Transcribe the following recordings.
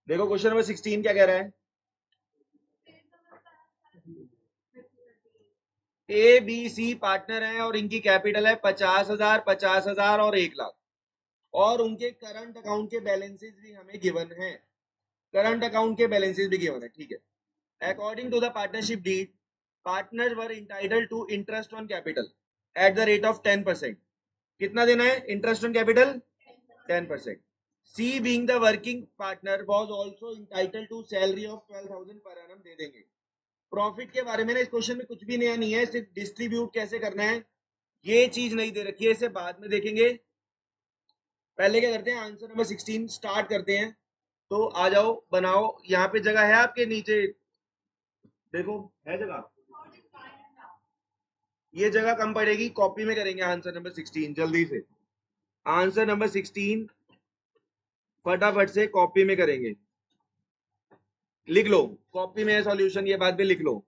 देखो question number 16 क्या कह रहा है। ए बी सी पार्टनर हैं और इनकी कैपिटल है 50,000, 50,000 और 1 लाख, और उनके करंट अकाउंट के बैलेंसेस भी हमें गिवन है। करंट अकाउंट के बैलेंसेस भी गिवन है, ठीक है। According to the partnership deed, partner were entitled to interest on capital at the rate of 10%। कितना देना है interest on capital? 10%। C being the working partner was also entitled to salary of 12,000 per annum दे देंगे। Profit के बारे में ना इस question में कुछ भी नया नहीं है, सिर्फ डिस्ट्रीब्यूट कैसे करना है ये चीज नहीं दे रखी है, इसे बाद में देखेंगे। पहले क्या करते हैं, आंसर नंबर 16 स्टार्ट करते हैं। तो आ जाओ बनाओ, यहाँ पे जगह है आपके नीचे, देखो है जगह। ये जगह कम पड़ेगी, कॉपी में करेंगे आंसर नंबर 16 जल्दी से। आंसर नंबर 16 फटाफट से कॉपी में करेंगे। लिख लो, कॉपी में है सॉल्यूशन, ये बात भी लिख लो।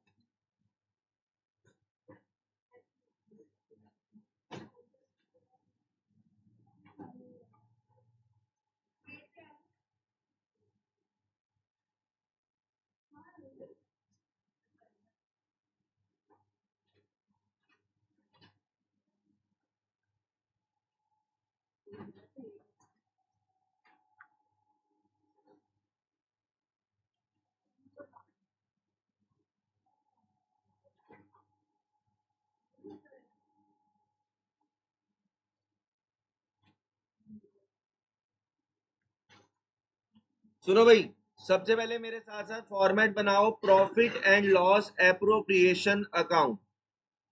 सुनो भाई, सबसे पहले मेरे साथ साथ फॉर्मेट बनाओ, profit and loss appropriation account.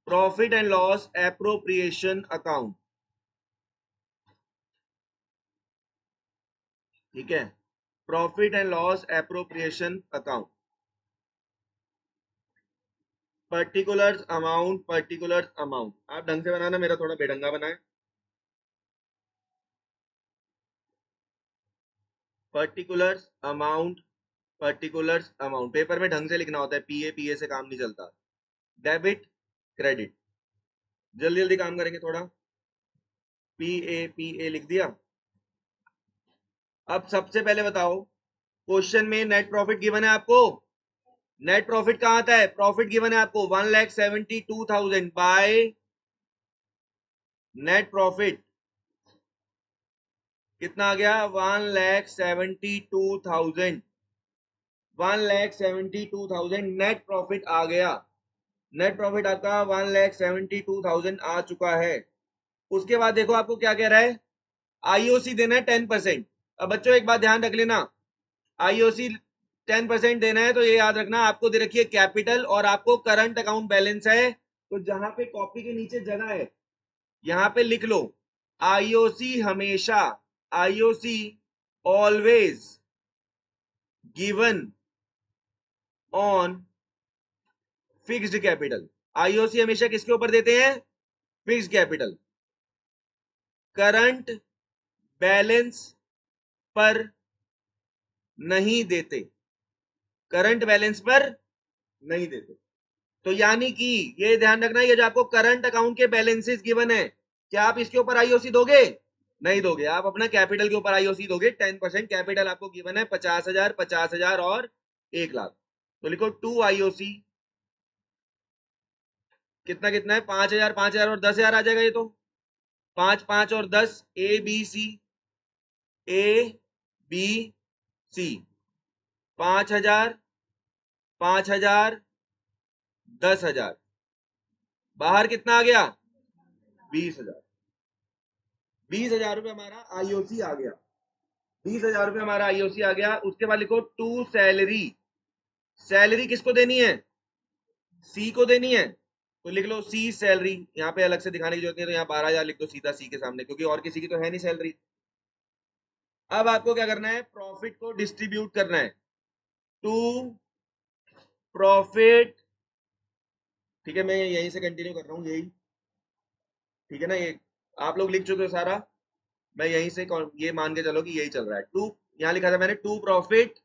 Profit and loss appropriation account, ठीक है। Profit and loss appropriation account, particulars amount, particulars amount. आप ढंग से बनाना, मेरा थोड़ा बेढंगा बनाए। Particulars amount, particulars amount paper में ढंग से लिखना होता है, पीए पीए से काम नहीं चलता। डेबिट क्रेडिट, जल्दी जल्दी काम करेंगे थोड़ा। पीए लिख दिया। अब सबसे पहले बताओ, क्वेश्चन में नेट प्रॉफिट गिवन है आपको। नेट प्रॉफिट कहां आता है? प्रॉफिट गिवन है आपको 1,72,000 बाय नेट प्रॉफिट। कितना आ गया? 1,72,000। 1,72,000 नेट प्रॉफिट आ गया। नेट प्रॉफिट आपका 1,72,000 आ चुका है। उसके बाद देखो आपको क्या कह रहा है, आईओसी देना है 10%। अब बच्चों एक बात ध्यान रख लेना, आईओसी 10% देना है तो ये याद रखना, आपको दे रखी है कैपिटल और आपको करंट अकाउंट बैलेंस है। तो जहां पे कॉपी के नीचे जगह है यहां पे लिख लो, आईओसी हमेशा, IOC always given on fixed capital. IOC हमेशा किसके ऊपर देते हैं? Fixed capital. करंट बैलेंस पर नहीं देते, करंट बैलेंस पर नहीं देते। तो यानी कि ये ध्यान रखना, ये जो आपको करंट अकाउंट के बैलेंसेस गिवन है, क्या आप इसके ऊपर आईओसी दोगे? नहीं दोगे, आप अपना कैपिटल के ऊपर आईओसी दोगे। 10% कैपिटल आपको गिवन है 50,000, 50,000 और 1 लाख। तो लिखो 2 आईओसी। कितना कितना है? 5,000, 5,000 और 10,000 आ जाएगा ये तो। 5, 5 और 10, ए बी सी, ए बी सी। 5,000, 5,000, 10,000। बाहर कितना आ गया? 20,000। 20,000 रुपये हमारा आईओसी आ गया। 20,000 रुपये हमारा आईओसी आ गया। उसके बाद लिखो टू सैलरी। सैलरी किसको देनी है? सी को देनी है। तो लिख लो सी सैलरी, यहाँ पे अलग से दिखाने की जरूरत नहीं है, तो यहाँ 12,000 लिख दो सीधा सी के सामने, क्योंकि और किसी की तो है नहीं सैलरी। अब आपको क्या करना है, प्रॉफिट को डिस्ट्रीब्यूट करना है टू प्रॉफिट। ठीक है, मैं यहीं से कंटिन्यू कर रहा हूँ, यही ठीक है ना। ये आप लोग लिख चुके हो सारा, मैं यहीं से ये मान के चलो कि यही चल रहा है। टू, यहाँ लिखा था मैंने, to profit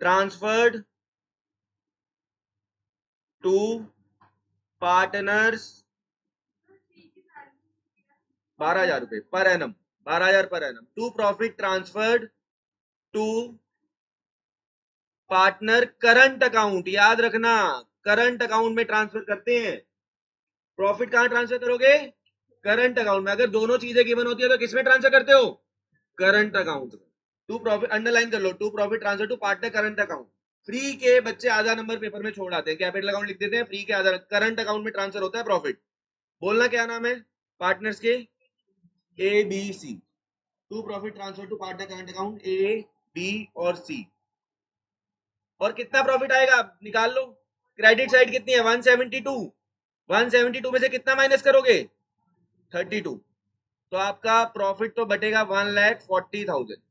transferred to partners 12,000 रुपए per annum, 12,000 per annum. To profit transferred to partner current account, याद रखना करंट अकाउंट में ट्रांसफर करते हैं। प्रॉफिट कहां ट्रांसफर करोगे? करंट अकाउंट में। अगर दोनों चीजें गिवन होती है तो किसमें ट्रांसफर करते हो? करंट अकाउंट में। टू प्रॉफिट अंडरलाइन कर लो, to profit transfer to partner current account. Free के बच्चे आधा नंबर पेपर में छोड़ आते हैं, कैपिटल अकाउंट लिख देते हैं, फ्री के आधा करंट अकाउंट में ट्रांसफर होता है प्रॉफिट। बोलना क्या नाम है पार्टनर्स के? A B C. To profit transfer to partner current account A B और सी। और कितना प्रॉफिट आएगा निकाल लो। क्रेडिट साइड कितनी है? 172। 172 में से कितना माइनस करोगे? 32। तो आपका प्रॉफिट तो बटेगा 1,40,000।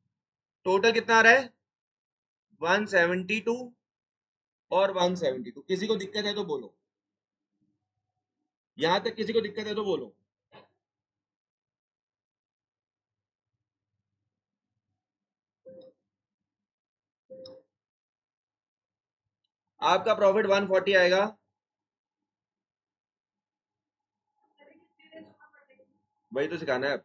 टोटल कितना आ रहा है? 172 और 172। किसी को दिक्कत है तो बोलो, यहां तक किसी को दिक्कत है तो बोलो। आपका प्रॉफिट 140 आएगा। वही तो सिखाना है अब।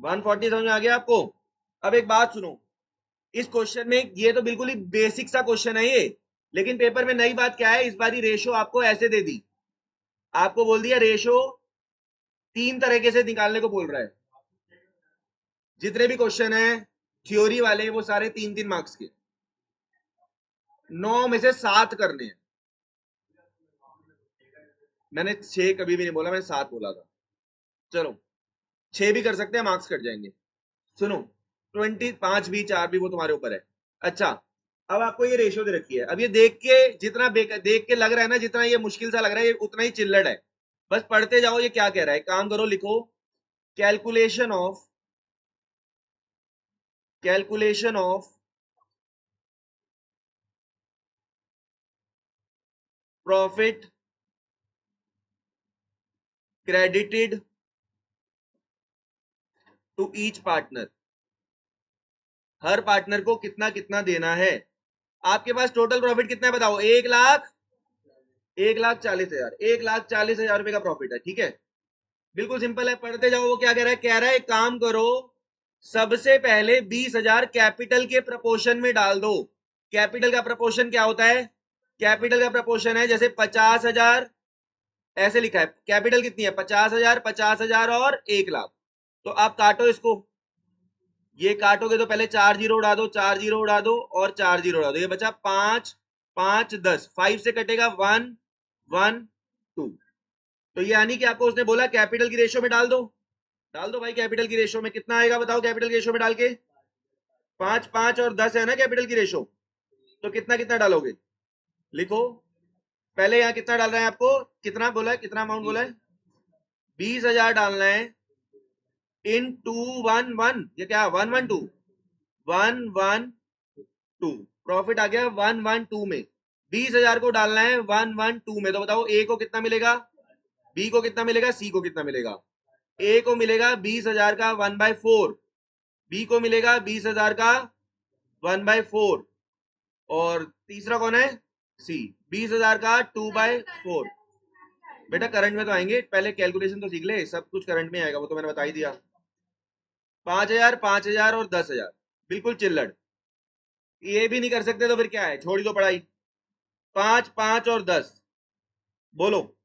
140 समझ में आ गया आपको? अब एक बात सुनो, इस क्वेश्चन में ये तो बिल्कुल ही बेसिक सा क्वेश्चन है ये, लेकिन पेपर में नई बात क्या है, इस बार रेशो आपको ऐसे दे दी। आपको बोल दिया रेशो 3 तरीके से निकालने को बोल रहा है। जितने भी क्वेश्चन है थ्योरी वाले वो सारे 3-3 मार्क्स के। 9 में से 7 करने हैं। मैंने 6 कभी भी नहीं बोला, मैंने 7 बोला था। चलो 6 भी कर सकते हैं, मार्क्स कट जाएंगे। सुनो 25 भी 4 भी वो तुम्हारे ऊपर है। अच्छा अब आपको ये रेशियो दे रखी है। अब ये देख के जितना देख के लग रहा है ना, जितना ये मुश्किल सा लग रहा है, ये उतना ही चिल्लड़ है। बस पढ़ते जाओ ये क्या कह रहा है। काम करो, लिखो calculation of profit credited to each partner. हर पार्टनर को कितना कितना देना है। आपके पास टोटल प्रॉफिट कितना है बताओ? 1,40,000। 1,40,000 रुपए का प्रॉफिट है, ठीक है। बिल्कुल सिंपल है, पढ़ते जाओ। वो क्या कह रहा है? कह रहा है काम करो, सबसे पहले 20,000 कैपिटल के प्रपोर्शन में डाल दो। कैपिटल का प्रपोर्शन क्या होता है? कैपिटल का प्रपोर्शन है जैसे 50,000 ऐसे लिखा है। कैपिटल कितनी है? 50,000, 50,000 और 1,00,000। तो आप काटो इसको, ये काटोगे तो पहले 4 जीरो उड़ा दो, 4 जीरो उड़ा दो और 4 जीरो उड़ा दो। ये बचा 5, 5, 10। 5 से कटेगा 1, 1, 2। तो ये यानी कि आपको उसने बोला कैपिटल की रेशियो में डाल दो। डाल दो भाई कैपिटल की रेशियो में। कितना आएगा बताओ कैपिटल की रेशियो में डाल के? 5, 5 और 10 है ना कैपिटल की रेशियो। तो कितना कितना डालोगे? लिखो। पहले यहाँ कितना डाल रहे हैं आपको? कितना बोला है? कितना अमाउंट बोला है? 20,000 डालना है इन 211। ये क्या? 112। 112 प्रॉफिट आ गया 112 में। 20,000 को डालना है 112 में। तो बताओ ए को कितना मिलेगा, बी को कितना मिलेगा, सी को कितना मिलेगा? ए को मिलेगा 20,000 का 1/4, बी को मिलेगा 20,000 का 1/4 और तीसरा कौन है? सी। 20,000 का 2/4। बेटा करंट में तो आएंगे, पहले कैलकुलेशन तो सीख ले। सब कुछ करंट में आएगा, वो तो मैंने बता ही दिया। 5,000, 5,000 और 10,000 बिल्कुल चिल्लड़। ये भी नहीं कर सकते तो फिर क्या है? छोड़ दो पढ़ाई। 5, 5 और 10 बोलो।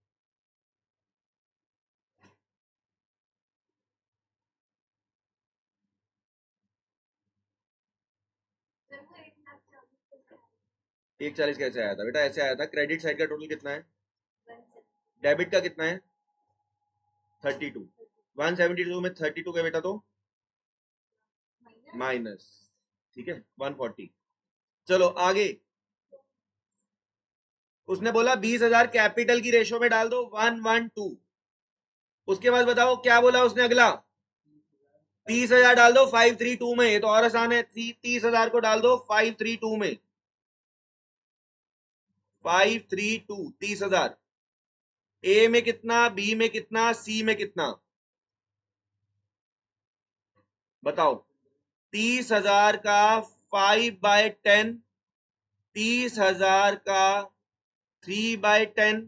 एक 40 कैसे आया था बेटा? ऐसे आया था। क्रेडिट साइड का टोटल कितना है? डेबिट का कितना है? 32। 172 में 32 का बेटा तो माइनस, ठीक है 140। चलो आगे। उसने बोला 20,000 कैपिटल की रेशो में डाल दो 112। उसके बाद बताओ क्या बोला उसने अगला? 30,000 डाल दो 532 में। ये तो और आसान है। 30,000 को डाल दो 532 में। 532 30,000। ए में कितना, बी में कितना, सी में कितना? बताओ। 30,000 का 5/10, 30,000 का 3/10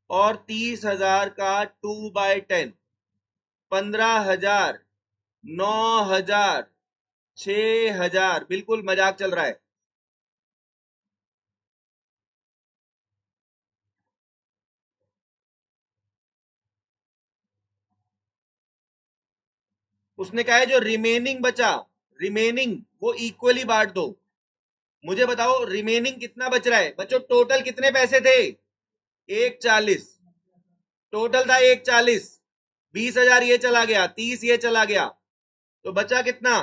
और 30,000 का 2/10। 15,000 9,000, 6,000, बिल्कुल मजाक चल रहा है। उसने कहा है जो रिमेनिंग बचा, रिमेनिंग वो इक्वली बांट दो। मुझे बताओ रिमेनिंग कितना बच रहा है बच्चों, टोटल कितने पैसे थे? 140, टोटल था 140। 20,000 ये चला गया, 30 ये चला गया, तो बचा कितना?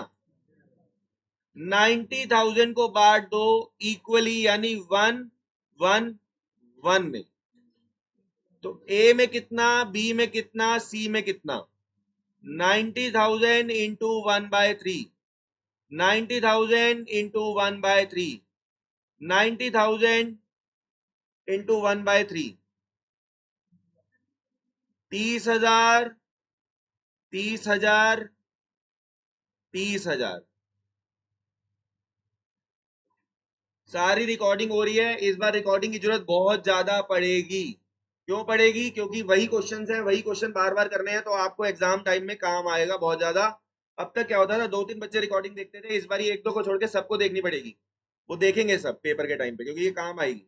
90,000 को बांट दो इक्वली, यानी 1, 1, 1 में। तो ए में कितना, बी में कितना, सी में कितना? 90,000 इंटू 1/3, 90,000 इंटू 1/3, 90,000 इंटू 1/3, 30,000, 30,000, 30,000। सारी रिकॉर्डिंग हो रही है, इस बार रिकॉर्डिंग की जरूरत बहुत ज्यादा पड़ेगी। क्यों पड़ेगी? क्योंकि वही क्वेश्चंस हैं, वही क्वेश्चन बार बार करने हैं, तो आपको एग्जाम टाइम में काम आएगा बहुत ज्यादा। अब तक क्या होता था, 2-3 बच्चे रिकॉर्डिंग देखते थे, इस बार ये 1-2 को छोड़ के सबको देखनी पड़ेगी। वो देखेंगे सब पेपर के टाइम पे, क्योंकि ये काम आएगी।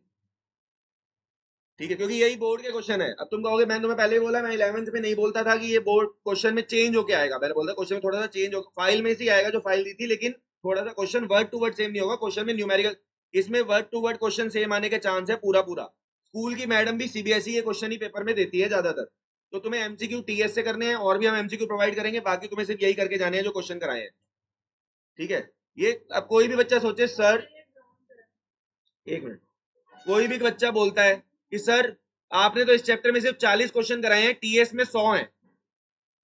ठीक है, क्योंकि यही बोर्ड के क्वेश्चन है। अब तुम कहोगे मैंने तुम्हें पहले ही बोला, मैं 11th में नहीं बोलता था कि ये बोर्ड क्वेश्चन में चेंज होके आएगा। मैंने बोला क्वेश्चन में थोड़ा सा चेंज होगा, फाइल में से आएगा जो फाइल दी थी, लेकिन थोड़ा सा question word to word same नहीं होगा। क्वेश्चन में न्यूमेरिकल, इसमें word to word question same आने के चांस है पूरा पूरा। स्कूल की मैडम भी सीबीएसई के क्वेश्चन ही पेपर में देती है ज्यादातर। तो तुम्हें एमसीक्यू टीएस से करने हैं, और भी हम एमसीक्यू प्रोवाइड करेंगे, बाकी तुम्हें सिर्फ यही करके जाने हैं जो क्वेश्चन कराए हैं। ठीक है, ये अब कोई भी बच्चा सोचे सर, एक मिनट, कोई भी बच्चा बोलता है कि सर आपने तो इस चैप्टर में सिर्फ 40 क्वेश्चन कराए हैं, टीएस में 100 हैं।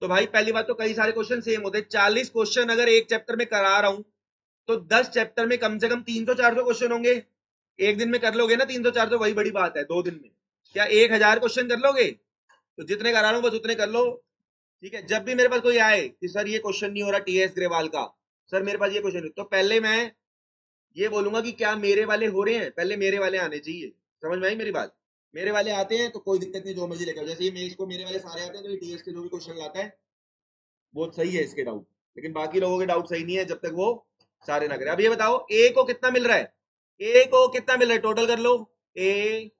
तो भाई पहली बात तो कई सारे क्वेश्चन सेम होते हैं। 40 क्वेश्चन अगर एक चैप्टर में करा रहा हूं, तो 10 चैप्टर में कम से कम 300-400 क्वेश्चन होंगे। एक दिन में कर लोगे ना 300-400, वही बड़ी बात है। 2 दिन में क्या 1,000 क्वेश्चन कर लोगे? तो जितने करा रहा हूं बस उतने कर लो। ठीक है, जब भी मेरे पास कोई आए कि सर ये क्वेश्चन नहीं हो रहा टीएस ग्रेवाल का, सर मेरे पास ये क्वेश्चन, तो पहले मैं ये बोलूंगा कि क्या मेरे वाले हो रहे हैं, पहले मेरे वाले आने चाहिए। समझ में आई मेरी बात? मेरे वाले आते हैं तो कोई दिक्कत नहीं, जो मर्जी लेकर, जैसे ये इसको मेरे वाले सारे आते हैं, तो ये टीएस के जो भी क्वेश्चन लाता है वो सही है इसके डाउट, लेकिन बाकी लोगों के डाउट सही नहीं है जब तक वो सारे ना करे। अब ये बताओ ए को कितना मिल रहा है, ए को कितना मिल रहा है, टोटल कर लो। ए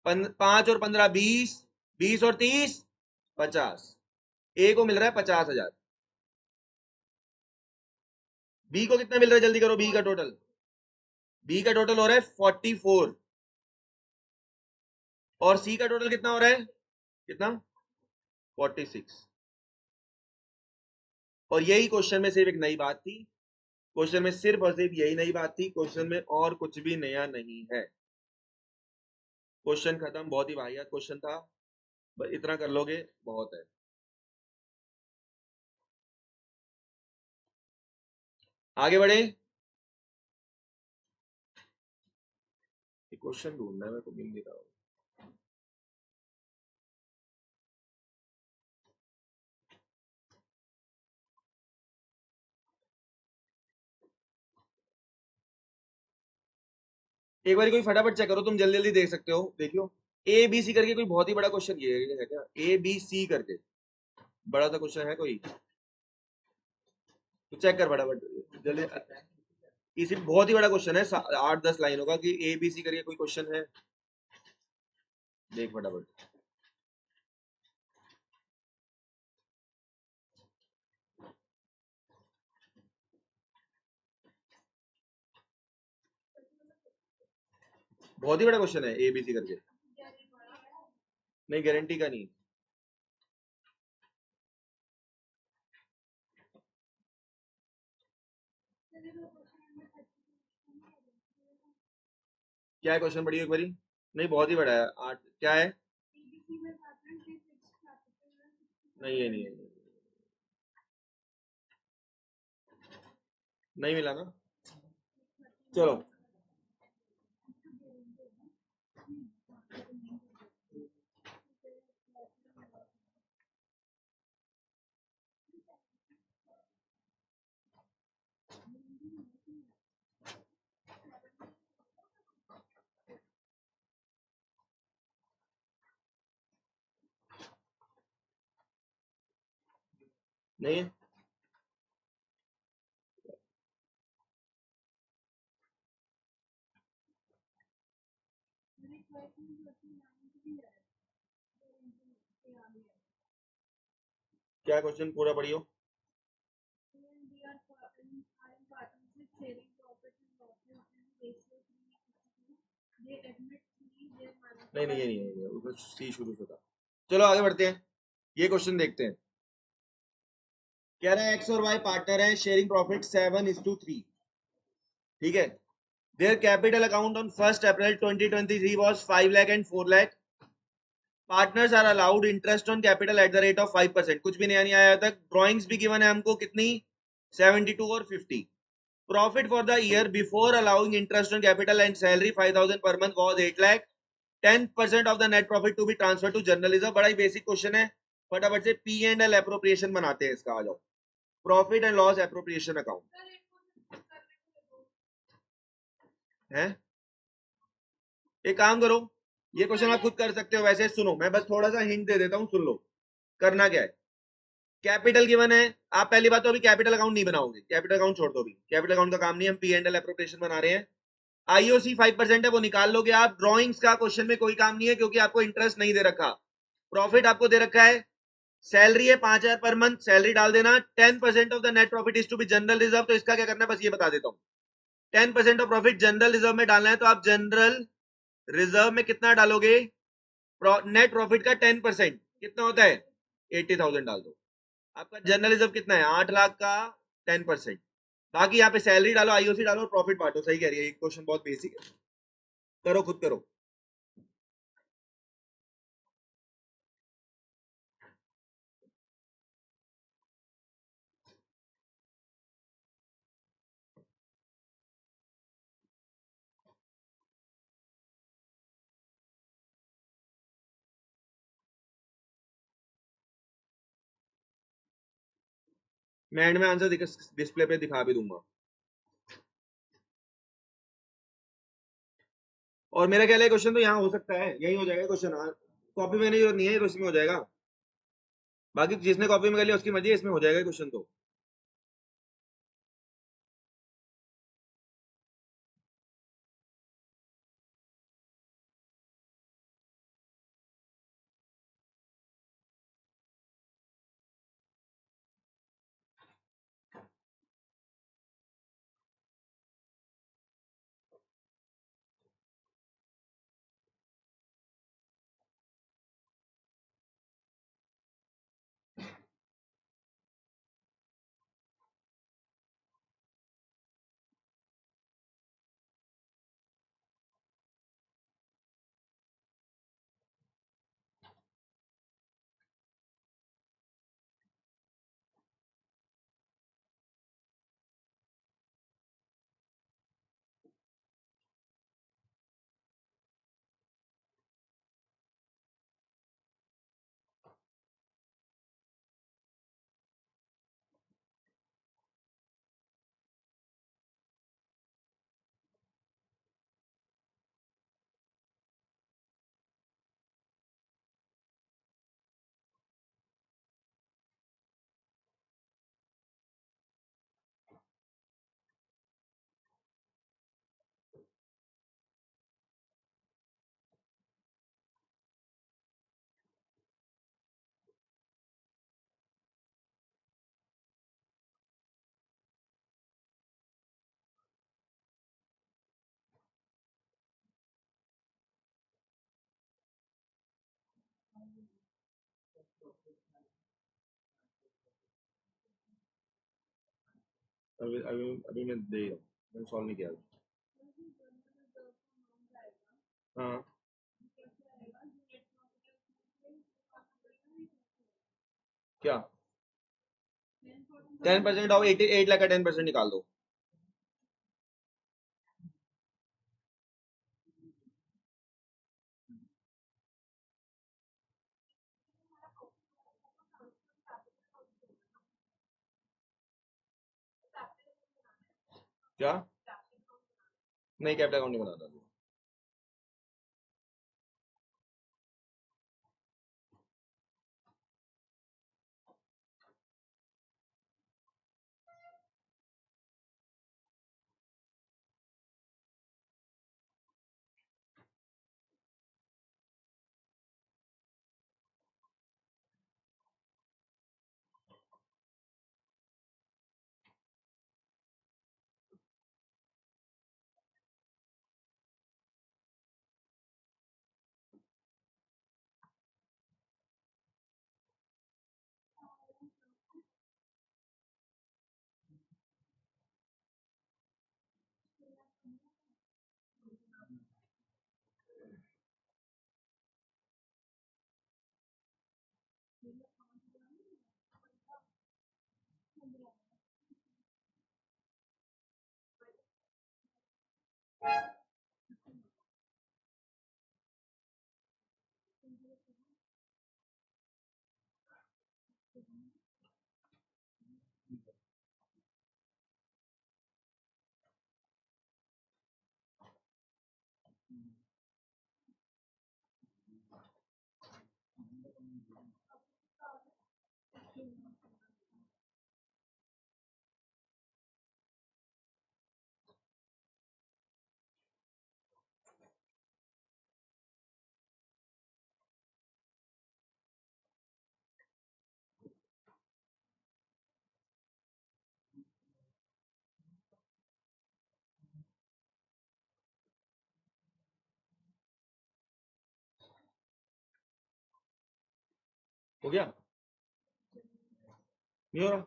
5 और 15 20, 20 और 30 50, ए को मिल रहा है 50,000। बी को कितना मिल रहा है, जल्दी करो, बी का टोटल, बी का टोटल हो रहा है 44, और सी का टोटल कितना हो रहा है, कितना, 46। और यही क्वेश्चन में सिर्फ एक नई बात थी, क्वेश्चन में सिर्फ और सिर्फ यही नई बात थी, क्वेश्चन में और कुछ भी नया नहीं है। क्वेश्चन खत्म, बहुत ही वाहियात क्वेश्चन था, बस इतना कर लोगे बहुत है। आगे बढ़े, क्वेश्चन ढूंढना है मेरे को, मिल नहीं रहा। एक बार कोई फटाफट चेक करो, तुम जल्दी जल्दी देख सकते हो, देखियो। ए बी सी करके कोई बहुत ही बड़ा क्वेश्चन ये है क्या, ए बी सी करके बड़ा सा क्वेश्चन है कोई? तो चेक कर फटाफट जल्दी। इसी बहुत ही बड़ा क्वेश्चन है, 8-10 लाइनों का, कि ए बी सी करके कोई क्वेश्चन है, देख फटाफट। बहुत ही बड़ा क्वेश्चन है ए बी सी करके। नहीं, गारंटी का नहीं। क्या है क्वेश्चन, बढ़िया एक बारी। नहीं, बहुत ही बड़ा है, 8 क्या है? नहीं है, नहीं है, नहीं मिला ना। चलो, नहीं है, क्या क्वेश्चन पूरा पढ़ियो। नहीं नहीं, ये नहीं है, उसमें सी शुरू से था। चलो आगे बढ़ते हैं, ये क्वेश्चन देखते हैं। कह रहा है एक्स और वाई पार्टनर है, शेयरिंग प्रॉफिट 7:3। ठीक है। Their capital account on 1 April 2023 was 5 lakh and 4 lakh. Partners are allowed interest on capital at the rate of 5%। कुछ भी नया नहीं आया तक। ड्रॉइंग्स भी गिवन है हमको कितनी, 72 और 50। Profit for the year before allowing interest on capital and salary 5,000 per month was 8 lakh. 10% of the net profit to be transfer to journalism. बड़ा ही बेसिक क्वेश्चन है, फटाफट से पी एंड एल एप्रोप्रिएशन बनाते हैं इसका। आ जाओ, profit and loss appropriation account है। एक काम करो, ये क्वेश्चन आप खुद कर सकते हो वैसे। सुनो, मैं बस थोड़ा सा हिंट दे देता हूँ, सुन लो। करना क्या है, कैपिटल गिवन है। आप पहली बात तो अभी कैपिटल अकाउंट नहीं बनाओगे, कैपिटल अकाउंट छोड़ दो अभी, कैपिटल अकाउंट का काम नहीं, हम पी एंड एल एप्रोप्रिएशन बना रहे हैं। आईओसी 5% है, वो निकाल लोगे आप। ड्रॉइंग्स का क्वेश्चन में कोई काम नहीं है क्योंकि आपको इंटरेस्ट नहीं दे रखा। प्रॉफिट आपको दे रखा है, सैलरी है 5,000 पर मंथ, सैलरी डाल देना। 10% of the net profit is to be general reserve. तो इसका क्या करना है बस ये बता देता हूँ। 10% ऑफ प्रॉफिट जनरल रिजर्व में डालना है, तो आप जनरल रिजर्व में कितना डालोगे, नेट प्रॉफिट का 10% कितना होता है, 80,000 डाल दो। आपका जनरल रिजर्व कितना है, 8 लाख का 10%। बाकी यहाँ पे सैलरी डालो, आईओसी डालो, प्रॉफिट बांटो। सही कह रही है, ये क्वेश्चन बहुत बेसिक है, करो खुद करो। मैं एंड में आंसर डिस्प्ले पे दिखा भी दूंगा। और मेरा ख्याल है क्वेश्चन तो यहाँ हो सकता है, यही हो जाएगा क्वेश्चन। कॉपी में नहीं, जरूरत नहीं है, तो इसमें हो जाएगा। बाकी जिसने कॉपी में कर लिया उसकी मर्जी है, इसमें हो जाएगा क्वेश्चन तो। अभी अभी अभी मैं दे रहा हूँ, मैंने सॉल्व नहीं किया अभी। हाँ, क्या 10% ऑफ 88 लाख का 10% निकाल दो। क्या, नहीं कैपिटल अकाउंट नहीं बनाता। हो गया? नहीं हो रहा?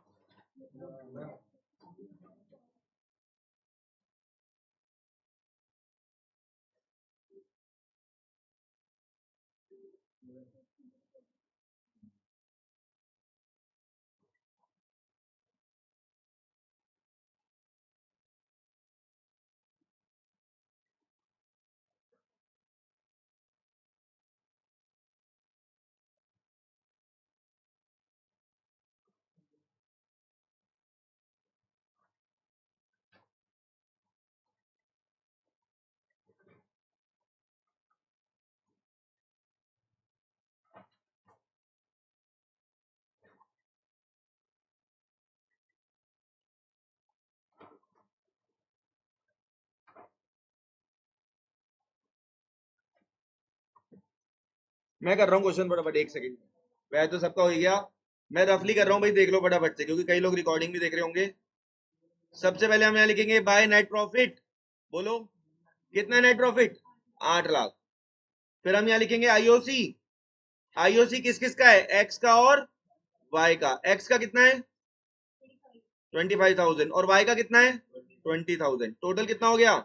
मैं कर रहा हूँ क्वेश्चन फटाफट, एक सेकंड। वह तो सबका हो गया, मैं रफली कर रहा हूँ भाई, देख लो फटाफट से, क्योंकि कई लोग रिकॉर्डिंग भी देख रहे होंगे। सबसे पहले हम यहाँ लिखेंगे बाय नेट प्रॉफिट। बोलो कितना नेट प्रॉफिट? 8 लाख। फिर हम यहाँ लिखेंगे आईओसी। आईओसी किस किस का है? एक्स का और वाई का। एक्स का कितना है? 25,000। और वाई का कितना है? 20,000। टोटल कितना हो गया?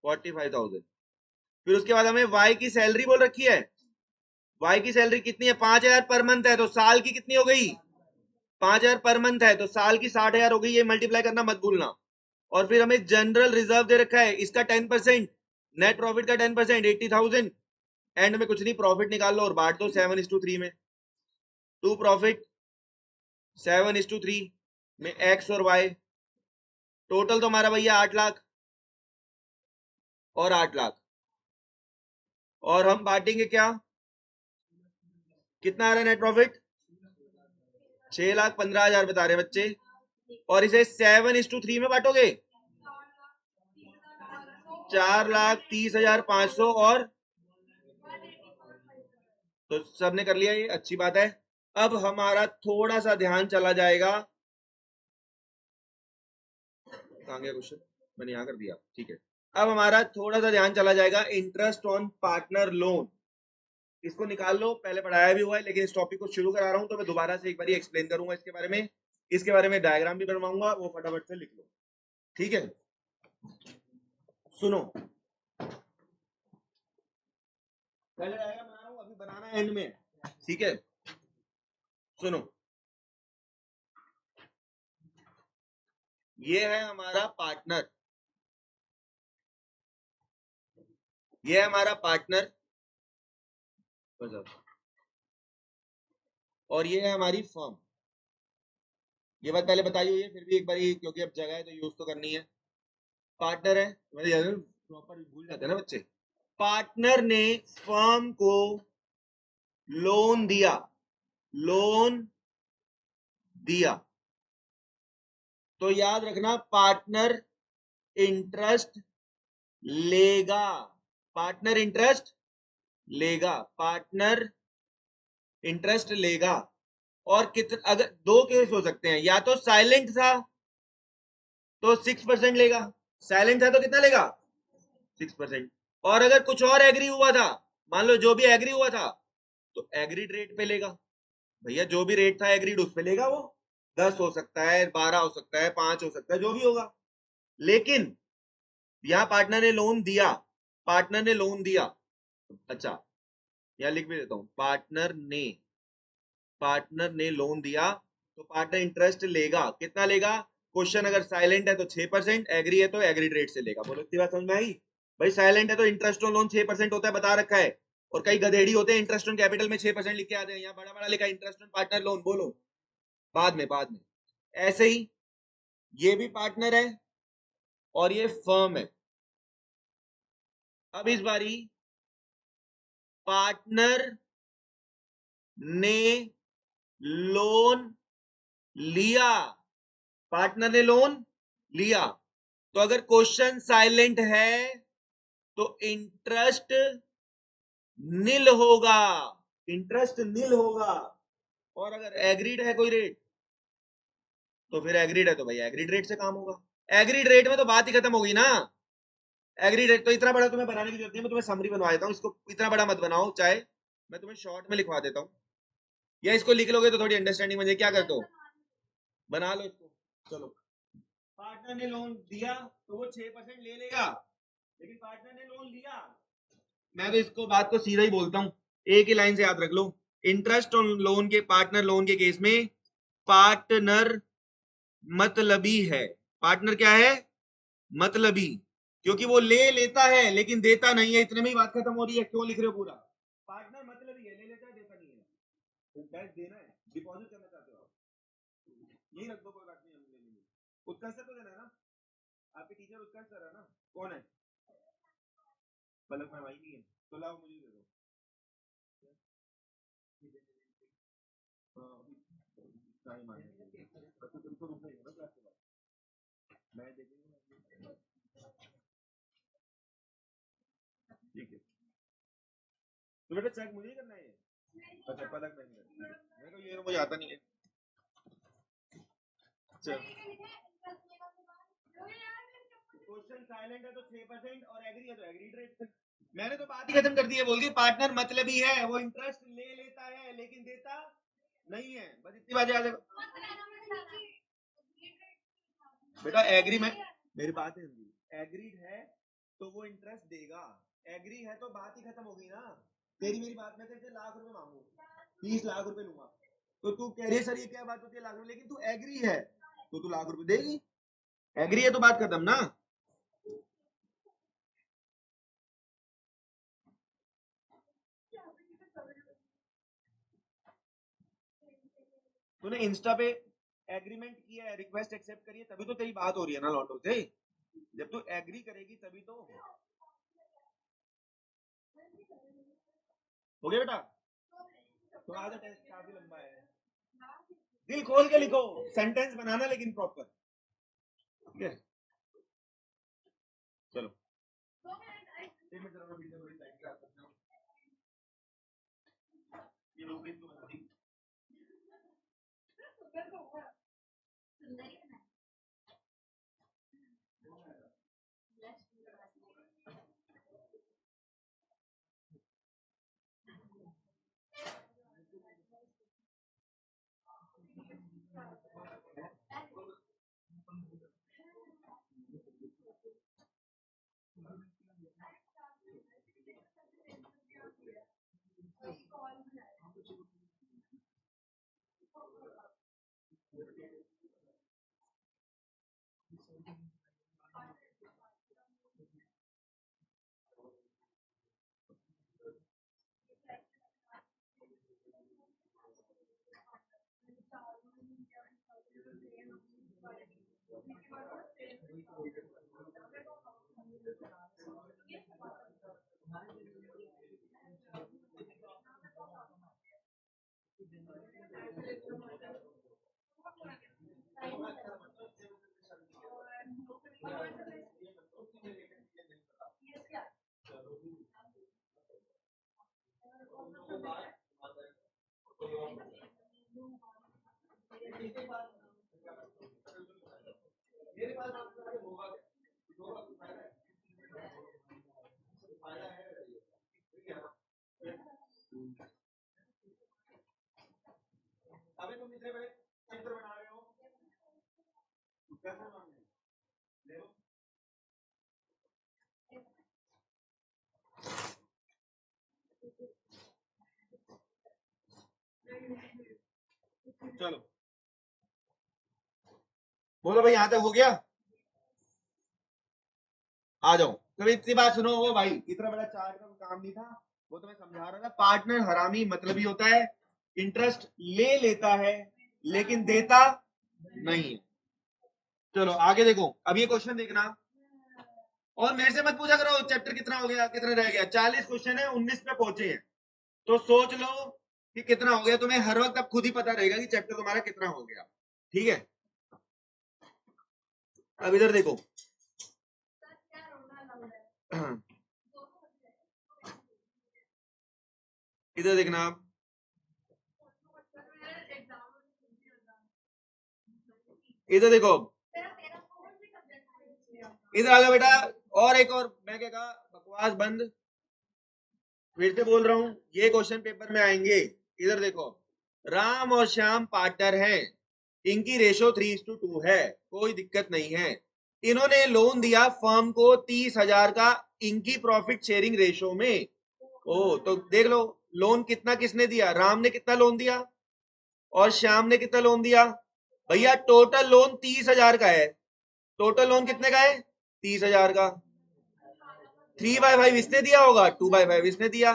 45,000। फिर उसके बाद हमें वाई की सैलरी बोल रखी है। वाई की सैलरी कितनी है? 5,000 पर मंथ है, तो साल की कितनी हो गई? 5,000 पर मंथ है तो साल की 60,000 हो गई। ये मल्टीप्लाई करना मत भूलना। और फिर हमें जनरल रिजर्व दे रखा है, इसका 10%, नेट प्रॉफिट का 10%, 80,000। एंड में कुछ नहीं, प्रॉफिट निकाल लो और बांट दो 7:3 में। टू प्रॉफिट 7:3 में एक्स और वाई। टोटल तो हमारा भैया 8 लाख और 8 लाख। और हम बांटेंगे क्या? कितना आ रहा है नेट प्रॉफिट? 6,15,000 बता रहे बच्चे। और इसे 7:3 में बांटोगे, 4,30,500। और तो सबने कर लिया, ये अच्छी बात है। अब हमारा थोड़ा सा ध्यान चला जाएगा, कहाँ गया क्वेश्चन? मैंने यहां कर दिया, ठीक है। अब हमारा थोड़ा सा ध्यान चला जाएगा इंटरेस्ट ऑन पार्टनर लोन। इसको निकाल लो, पहले पढ़ाया भी हुआ है, लेकिन इस टॉपिक को शुरू करा रहा हूं तो मैं दोबारा से एक बार एक्सप्लेन करूंगा इसके बारे में। इसके बारे में डायग्राम भी बनवाऊंगा, वो फटाफट से लिख लो, ठीक है? सुनो, पहले डायग्राम बना रहा हूं, अभी बनाना एंड में, ठीक है? सुनो, ये है हमारा पार्टनर, ये है हमारा पार्टनर, और ये है हमारी फर्म। ये बात पहले बताई हुई है, फिर भी एक बार, क्योंकि अब जगह है तो यूज तो करनी है। पार्टनर है, प्रॉपर भूल जाते हैं ना बच्चे। पार्टनर ने फर्म को लोन दिया, लोन दिया, तो याद रखना पार्टनर इंटरेस्ट लेगा। पार्टनर इंटरेस्ट लेगा, पार्टनर इंटरेस्ट लेगा। और कितना, अगर दो केस हो सकते हैं, या तो साइलेंट था तो 6% लेगा, साइलेंट था तो कितना लेगा? 6%। और अगर कुछ और एग्री हुआ था, मान लो जो भी एग्री हुआ था, तो एग्रीड रेट पे लेगा। भैया जो भी रेट था एग्रीड, उस पे लेगा वो। 10 हो सकता है, 12 हो सकता है, 5 हो सकता है, जो भी होगा। लेकिन यहाँ पार्टनर ने लोन दिया, पार्टनर ने लोन दिया। अच्छा, यहाँ लिख भी देता हूं, पार्टनर ने लोन दिया, तो पार्टनर इंटरेस्ट लेगा। कितना लेगा? क्वेश्चन अगर साइलेंट है तो 6%, एग्री है तो एग्रीड रेट से लेगा। बोलो, इतनी बात समझ में आई? भाई साइलेंट है तो इंटरेस्ट ऑन लोन 6% होता है, बता रखा है। और कई गधेड़ी होते हैं, इंटरेस्ट ऑन कैपिटल में 6% लिख के आते हैं, यहाँ बड़ा बड़ा लिखा इंटरेस्ट ऑन पार्टनर लोन। बोलो, बाद में ऐसे ही ये भी पार्टनर है और ये फर्म है। अब इस बारी पार्टनर ने लोन लिया, पार्टनर ने लोन लिया, तो अगर क्वेश्चन साइलेंट है तो इंटरेस्ट नील होगा, इंटरेस्ट नील होगा। और अगर एग्रीड है कोई रेट, तो फिर एग्रीड है तो भाई एग्रीड रेट से काम होगा। एग्रीड रेट में तो बात ही खत्म होगी ना। एग्रीड रेट तो इतना बड़ा तुम्हें बनाने की जरूरत नहीं है, मैं तुम्हें समरी बनवा देता हूँ, इसको इतना बड़ा मत बनाओ, चाहे मैं तुम्हें शॉर्ट में लिखवा देता हूँ। या इसको लिख लोगे तो थोड़ी अंडरस्टैंडिंग बन जाए। क्या करते हो, बना लो इसको। चलो, पार्टनर ने लोन दिया तो वो 6% ले लेगा, लेकिन पार्टनर ने लोन लिया, मैं तो इसको बात को सीधा ही बोलता हूं, एक ही लाइन से याद रख लो। इंटरेस्ट ऑन लोन के, पार्टनर लोन के केस में पार्टनर मतलबी है। पार्टनर क्या है, मतलबी, क्योंकि वो ले लेता है लेकिन देता नहीं है। इतने में ही बात खत्म हो रही है। क्यों लिख रहे हो पूरा? पार्टनर मतलबी है, ले लेता है देता नहीं है। तो कैश देना है, डिपॉजिट करना चाहते हो आप, यही रख दो, कोई बात नहीं, हम ले लेंगे। उत्कर्ष सर को देना है ना, आपके टीचर उत्कर्ष सर है ना, कौन है? पलक में भाई नहीं है, तो लाओ मुझे दे दो। टाइम आने तो तुमको रुकना ही है ना क्लास के बाद, मैं देखेंगे। ठीक है, तो बेटा चेक मुझे ही करना है। अच्छा, पलक नहीं करना, मैं तो ये मुझे आता नहीं है। क्वेश्चन साइलेंट है तो 6% और एग्री है तो एग्रीड रेट। मैंने तो बात ही खत्म कर दी है, बोल दी पार्टनर मतलबी है, वो इंटरेस्ट ले लेता है लेकिन देता नहीं है, बस इतनी बात याद है बेटा। एग्री में मेरी बात है, एग्रीड है तो वो इंटरेस्ट देगा, एग्री है तो बात ही खत्म होगी ना। तेरी मेरी बात में तेरे लाख रुपए मांगू, 30 लाख रुपए लूंगा, तो तू कह रही है सर ये क्या बात होती है लाख रुपए, लेकिन तू एग्री है तो तू लाख रुपए देगी। एग्री है तो बात खत्म ना। तूने इंस्टा पे एग्रीमेंट किया है, रिक्वेस्ट एक्सेप्ट करी है, तभी तो तेरी बात हो रही है ना लॉन्डो से। जब तू एग्री करेगी तभी तो हो गया बेटा। तो आज टेस्ट काफी लंबा है, दिल खोल के लिखो, सेंटेंस बनाना लेकिन प्रॉपर, ठीक है। चलो एक मिनट जरा वीडियो थोड़ी साइड पे आ सकते हो, ये लोग भी इसको बता दी। अबे तुम इतने बड़े चित्र बना रहे हो, कैसे मांगे? ले लो। चलो बोलो भाई, यहां तक हो गया? आ जाओ। तो इतनी बात सुनो, वो भाई इतना बड़ा चार्ट का काम नहीं था, वो तो मैं समझा रहा था। पार्टनर हरामी मतलबी होता है, इंटरेस्ट ले लेता है लेकिन देता नहीं है। चलो आगे देखो, अब ये क्वेश्चन देखना, और मेरे से मत पूछा करो चैप्टर कितना हो गया कितना रह गया। 40 क्वेश्चन है, 19 पे पहुंचे हैं, तो सोच लो कि कितना हो गया। तुम्हें हर वक्त अब खुद ही पता रहेगा कि चैप्टर तुम्हारा कितना हो गया, ठीक है। अब इधर देखो, इधर देखना आप, इधर देखो, इधर आ जाओ बेटा। और एक और मैं क्या कहा, बकवास बंद, फिर से बोल रहा हूं, ये क्वेश्चन पेपर में आएंगे। इधर देखो, राम और श्याम पार्टनर हैं, इनकी रेशो 3:2 है, कोई दिक्कत नहीं है। इन्होंने लोन दिया फर्म को 30,000 का, इनकी प्रॉफिट शेयरिंग रेशो में। ओ तो देख लो लोन कितना किसने दिया, राम ने कितना लोन दिया और श्याम ने कितना लोन दिया। भैया टोटल लोन 30,000 का है, टोटल लोन कितने का है 30,000 का। 3/5 इसने दिया होगा, 2/5 इसने दिया,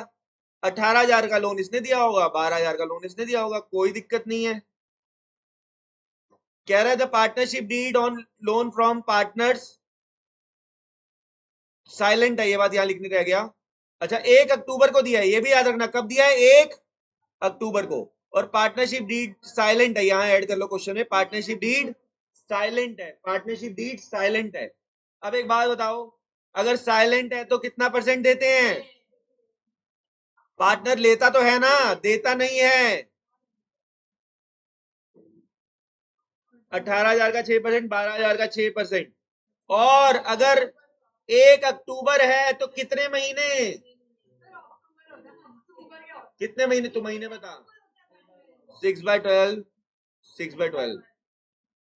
18,000 का लोन इसने दिया होगा, 12,000 का लोन इसने दिया होगा, कोई दिक्कत नहीं है। कह रहा है the partnership deed on loan from partners, silent है ये बात, यहां लिखने रह गया। अच्छा 1 अक्टूबर को दिया है, ये भी याद रखना, कब दिया है 1 अक्टूबर को। और पार्टनरशिप डीड साइलेंट है, यहां ऐड कर लो क्वेश्चन में, पार्टनरशिप डीड साइलेंट है, पार्टनरशिप डीड साइलेंट है। अब एक बात बताओ, अगर साइलेंट है तो कितना परसेंट देते हैं, पार्टनर लेता तो है ना, देता नहीं है। 18,000 का 6%, 12,000 का 6%। और अगर 1 अक्टूबर है तो कितने महीने, कितने महीने, तू महीने बता। 6/12, 6/12,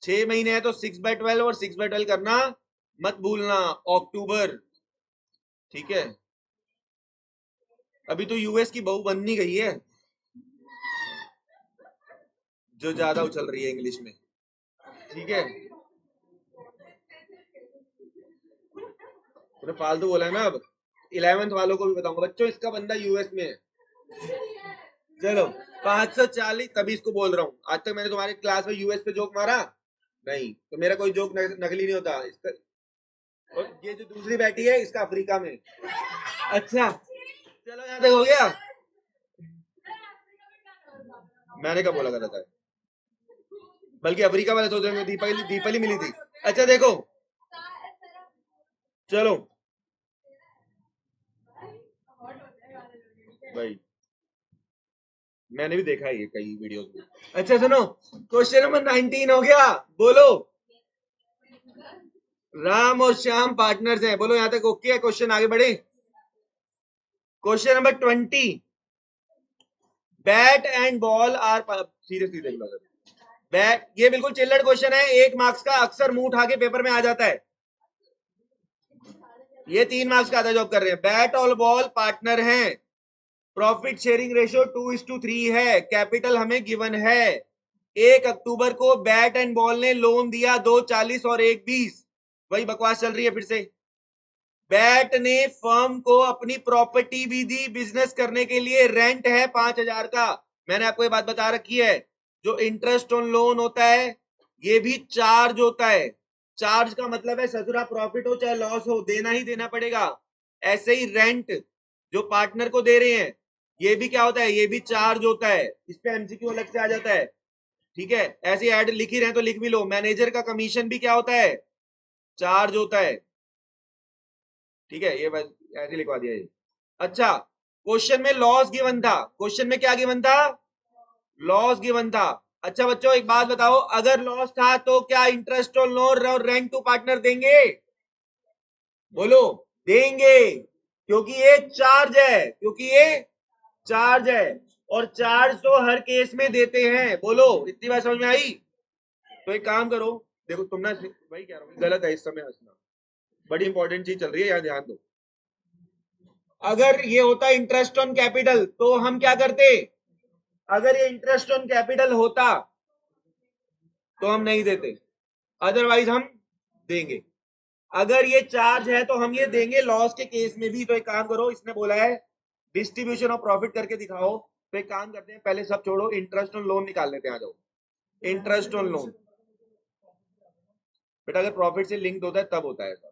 6 महीने है तो 6/12 और 6/12 करना मत भूलना, अक्टूबर, ठीक है। अभी तो यूएस की बहू बननी गई है, जो ज्यादा उछल रही है इंग्लिश में, ठीक है। तो फालतू बोला है ना। अब 11th वालों को भी बताऊंगा बच्चों, इसका बंदा यूएस में है। चलो 540, तभी इसको बोल रहा हूँ, आज तक मैंने तुम्हारी क्लास में यूएस पे जोक मारा नहीं, तो मेरा कोई जोक नकली नहीं होता इसका। और ये जो दूसरी बैठी है इसका अफ्रीका में। अच्छा चलो यहाँ तक हो गया, मैंने कब बोला गलत है, बल्कि अफ्रीका वाले सोच रहे हैं दीपाली दीपाली मिली थी। अच्छा देखो चलो भाई, मैंने भी देखा है ये कई वीडियोस में। अच्छा सुनो, क्वेश्चन नंबर 19 हो गया, बोलो। राम और श्याम पार्टनर्स हैं, बोलो, यहां तक ओके है, क्वेश्चन आगे बढ़े। Question number 20, bat and ball are, seriously देख लो बैट, ये बिल्कुल चिल्लड़ क्वेश्चन है, 1 मार्क्स का, अक्सर मुंह उठा के पेपर में आ जाता है, ये 3 मार्क्स का आधा जॉब कर रहे हैं। बैट और बॉल पार्टनर हैं, प्रॉफिट शेयरिंग रेशियो 2:3 है, कैपिटल हमें गिवन है। 1 अक्टूबर को बैट एंड बॉल ने लोन दिया 240 और 120, वही बकवास चल रही है फिर से। बैट ने फर्म को अपनी प्रॉपर्टी भी दी बिजनेस करने के लिए, रेंट है 5,000 का। मैंने आपको ये बात बता रखी है, जो इंटरेस्ट ऑन लोन होता है ये भी चार्ज होता है, चार्ज का मतलब है ससुरा प्रॉफिट हो चाहे लॉस हो देना ही देना पड़ेगा। ऐसे ही रेंट जो पार्टनर को दे रहे हैं ये भी क्या होता है, ये भी चार्ज होता है, इस पे एमसीक्यू अलग से आ जाता है, ठीक है। ऐसे ऐड लिख ही रहे हैं तो लिख भी लो, मैनेजर का कमीशन भी क्या होता है, चार्ज होता है, ठीक है। ये बस ऐसे लिखवा दिया ये। अच्छा क्वेश्चन में लॉस गिवन था, क्वेश्चन में क्या गिवन था, लॉस गिवन था। अच्छा बच्चों एक बात बताओ, अगर लॉस था तो क्या इंटरेस्ट ऑन लोन और रेंट टू पार्टनर देंगे, बोलो देंगे, क्योंकि ये चार्ज है, क्योंकि ये चार्ज है, और चार्ज तो हर केस में देते हैं, बोलो इतनी बात समझ में आई। तो एक काम करो, देखो तुम ना वही कह रहा हूँ गलत है इस समय हंसना, बड़ी इंपॉर्टेंट चीज चल रही है यहाँ ध्यान दो। अगर ये होता इंटरेस्ट ऑन कैपिटल तो हम क्या करते, अगर ये इंटरेस्ट ऑन कैपिटल होता तो हम नहीं देते, अदरवाइज हम देंगे। अगर ये चार्ज है तो हम ये देंगे लॉस के केस में भी। तो एक काम करो, इसने बोला है डिस्ट्रीब्यूशन ऑफ प्रॉफिट करके दिखाओ, तो एक काम करते हैं, पहले सब छोड़ो, इंटरेस्ट ऑन लोन निकाल लेते हैं, आ जाओ। इंटरेस्ट ऑन लोन बेटा अगर प्रॉफिट से लिंक्ड होता है तब होता है ऐसा,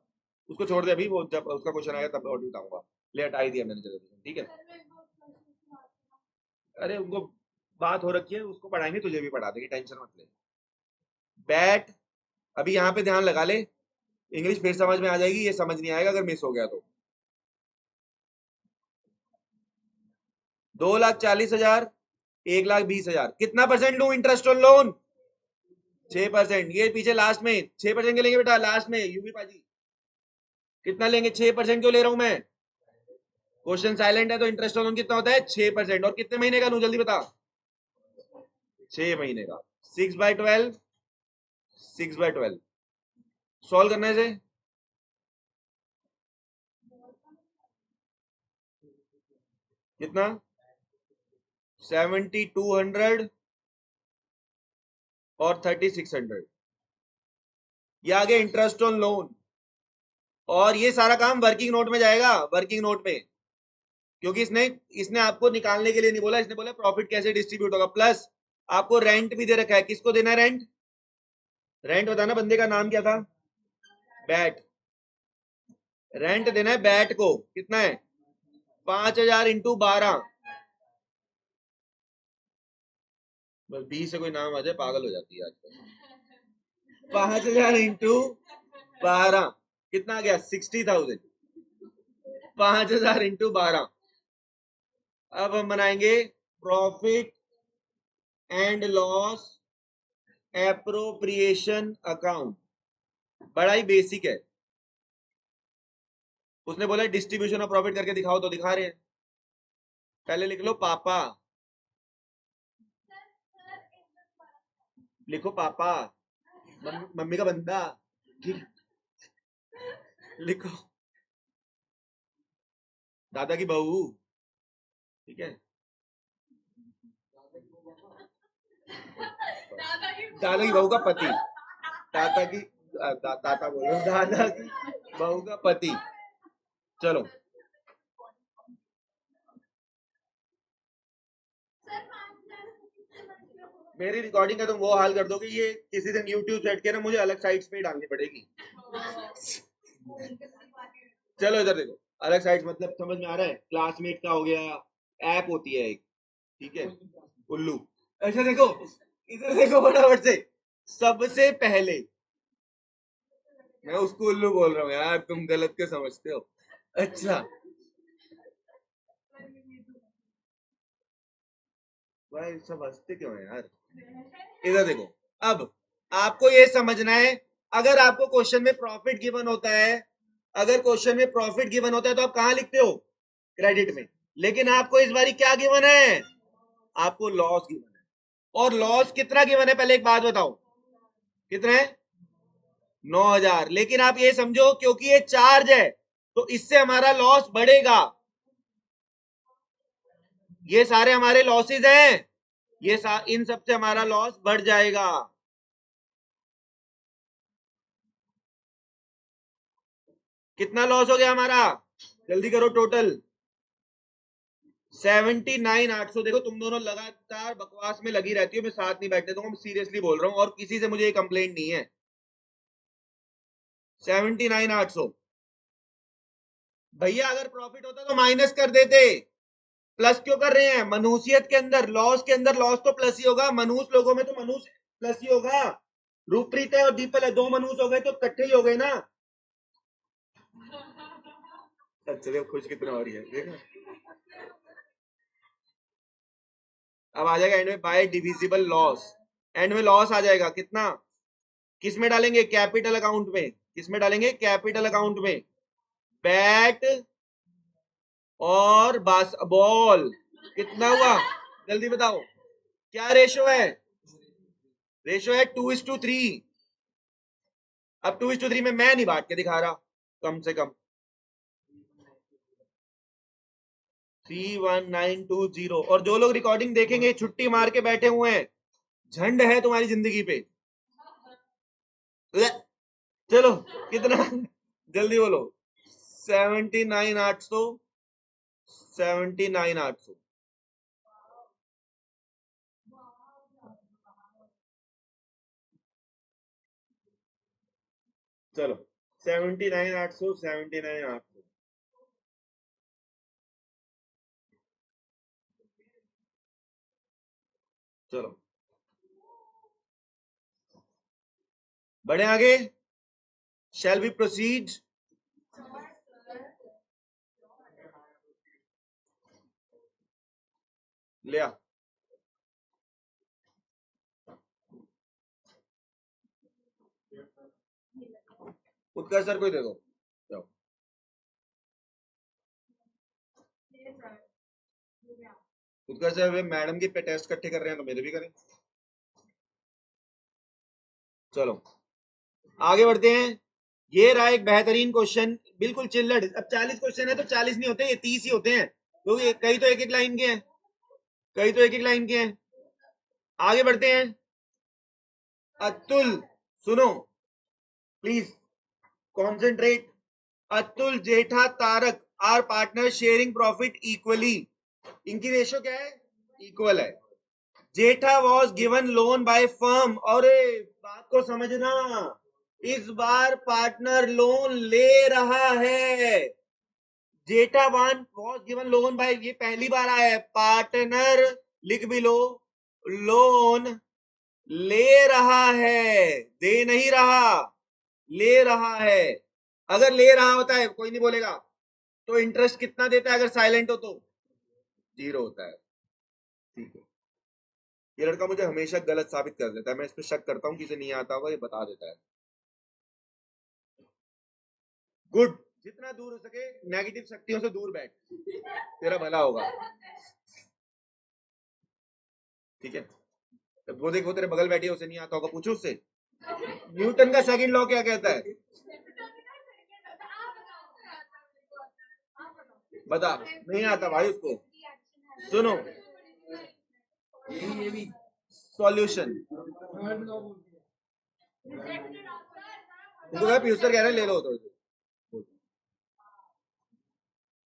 उसको छोड़ दे अभी, वो जब उसका क्वेश्चन आएगा तब और बताऊंगा। ले हटा ही दिया मैंने, चलो ठीक है। अरे उनको बात हो रखी है, उसको पढ़ाएंगे, तुझे भी पढ़ा देंगे, टेंशन मत ले। बैट, अभी यहाँ पे ध्यान लगा ले, इंग्लिश फिर समझ में आ जाएगी, ये समझ नहीं आएगा अगर मिस हो गया तो। 2,40,000, 1,20,000, कितना परसेंट लू इंटरेस्ट ऑन लोन, 6%। ये पीछे लास्ट में 6% के लेंगे बेटा, लास्ट में यूपी पाजी कितना लेंगे, 6% क्यों ले रहा हूं मैं, क्वेश्चन साइलेंट है तो इंटरेस्ट ऑन लोन कितना होता है 6%, और कितने महीने का लू जल्दी बता, 6 महीने का 6/12 6/12 सॉल्व करने से कितना 7200 और 3600 ये आगे इंटरेस्ट ऑन लोन और ये सारा काम वर्किंग नोट में जाएगा वर्किंग नोट में क्योंकि इसने इसने आपको निकालने के लिए नहीं बोला इसने बोला प्रॉफिट कैसे डिस्ट्रीब्यूट होगा प्लस आपको रेंट भी दे रखा है किसको देना है रेंट रेंट बताना बंदे का नाम क्या था बैट रेंट देना है बैट को कितना है 5000 इंटू 12 बस 20 से कोई नाम आ जाए पागल हो जाती है आजकल 5000 इंटू 12 कितना आ गया 60,000 5000 इंटू 12 अब हम बनाएंगे profit and loss appropriation account बड़ा ही बेसिक है उसने बोला डिस्ट्रीब्यूशन ऑफ प्रॉफिट करके दिखाओ तो दिखा रहे हैं पहले लिख लो पापा लिखो पापा मम्मी का बंदा ठीक लिखो दादा की बहू ठीक है दादा की बहू का पति ताता की ताता बोल रहा हूँ दादा की बहू का पति चलो मेरी रिकॉर्डिंग का तुम वो हाल कर दो कि ये किसी दिन यूट्यूब सेट के ना मुझे अलग साइट्स पे डालनी पड़ेगी चलो इधर देखो अलग साइट्स मतलब समझ में आ रहा है क्लासमेट का हो गया ऐप होती है एक ठीक है उल्लू ऐसा देखो इधर देखो फटाफट से सबसे पहले मैं उसको उल्लू बोल रहा हूँ यार तुम गलत के समझते हो अच्छा भाई सब हंसते क्यों है यार इधर देखो अब आपको ये समझना है अगर आपको क्वेश्चन में प्रॉफिट गिवन होता है अगर क्वेश्चन में प्रॉफिट गिवन होता है तो आप कहां लिखते हो क्रेडिट में लेकिन आपको इस बारी क्या गिवन है आपको लॉस गिवन है और लॉस कितना गिवन है पहले एक बात बताओ कितना है 9,000 लेकिन आप ये समझो क्योंकि ये चार्ज है तो इससे हमारा लॉस बढ़ेगा ये सारे हमारे लॉसेज हैं इन सबसे हमारा लॉस बढ़ जाएगा कितना लॉस हो गया हमारा जल्दी करो टोटल 79,800 देखो तुम दोनों लगातार बकवास में लगी रहती हो मैं साथ नहीं बैठने दूंगा मैं सीरियसली बोल रहा हूं और किसी से मुझे ये कंप्लेंट नहीं है 79,800 भैया अगर प्रॉफिट होता तो माइनस कर देते प्लस क्यों कर रहे हैं मनुष्यत के अंदर लॉस तो प्लस ही होगा मनुष्य लोगों में तो मनुष्य प्लस ही होगा रूपप्रीत है और दीपल है दो मनुष्य हो गए तो इकट्ठे ही हो गए ना अच्छा खुश कितना हो रही है देखा अब आ जाएगा एंड में बाय डिविजिबल लॉस एंड में लॉस आ जाएगा कितना किस में डालेंगे कैपिटल अकाउंट में किस में डालेंगे कैपिटल अकाउंट में बैट और बॉल कितना हुआ जल्दी बताओ क्या रेशो है 2:3 अब 2:3 में मैं नहीं बांट के दिखा रहा कम से कम 31920 और जो लोग रिकॉर्डिंग देखेंगे छुट्टी मार के बैठे हुए हैं झंड है तुम्हारी जिंदगी पे चलो कितना जल्दी बोलो 79,800 79,800 चलो 79,800 79,800 चलो बढ़े आगे शैल वी प्रोसीड लिया उत्कर्ष सर कोई दे दो जाओ उत्कर्ष सर मैडम की पे टेस्ट इकट्ठे कर रहे हैं तो मेरे भी करें चलो आगे बढ़ते हैं। ये रहा एक बेहतरीन क्वेश्चन, बिल्कुल चिल्लड़। अब 40 क्वेश्चन है तो 40 नहीं होते, ये 30 ही होते हैं, क्योंकि तो कई तो एक एक लाइन के हैं, कई तो एक एक लाइन के हैं। आगे बढ़ते हैं। अतुल, सुनो please, concentrate. Atul, Jetha, Tarak are partner sharing profit equally. इनकी रेशो क्या है? इक्वल है। Jetha was given loan by firm, और बात को समझना, इस बार पार्टनर लोन ले रहा है। Jetha one was given loan by, ये पहली बार आया है। पार्टनर लिख भी लो, लोन ले रहा है, दे नहीं रहा, ले रहा है। अगर ले रहा होता है कोई नहीं बोलेगा, तो इंटरेस्ट कितना देता है? अगर साइलेंट हो तो 0 होता है। ठीक है, ये लड़का मुझे हमेशा गलत साबित कर देता है, मैं इस पर शक करता हूँ किसे नहीं आता होगा, ये बता देता है। गुड, जितना दूर हो सके नेगेटिव शक्तियों से दूर बैठ, तेरा भला होगा। ठीक है, वो देखो तेरे बगल बैठी है, उसे नहीं आता होगा, पूछो उससे। न्यूटन का सेकंड लॉ क्या कहता है? बता, नहीं आता भाई उसको। सुनो, ये भी सॉल्यूशन, पीयूष सर कह रहे हैं ले लो तो।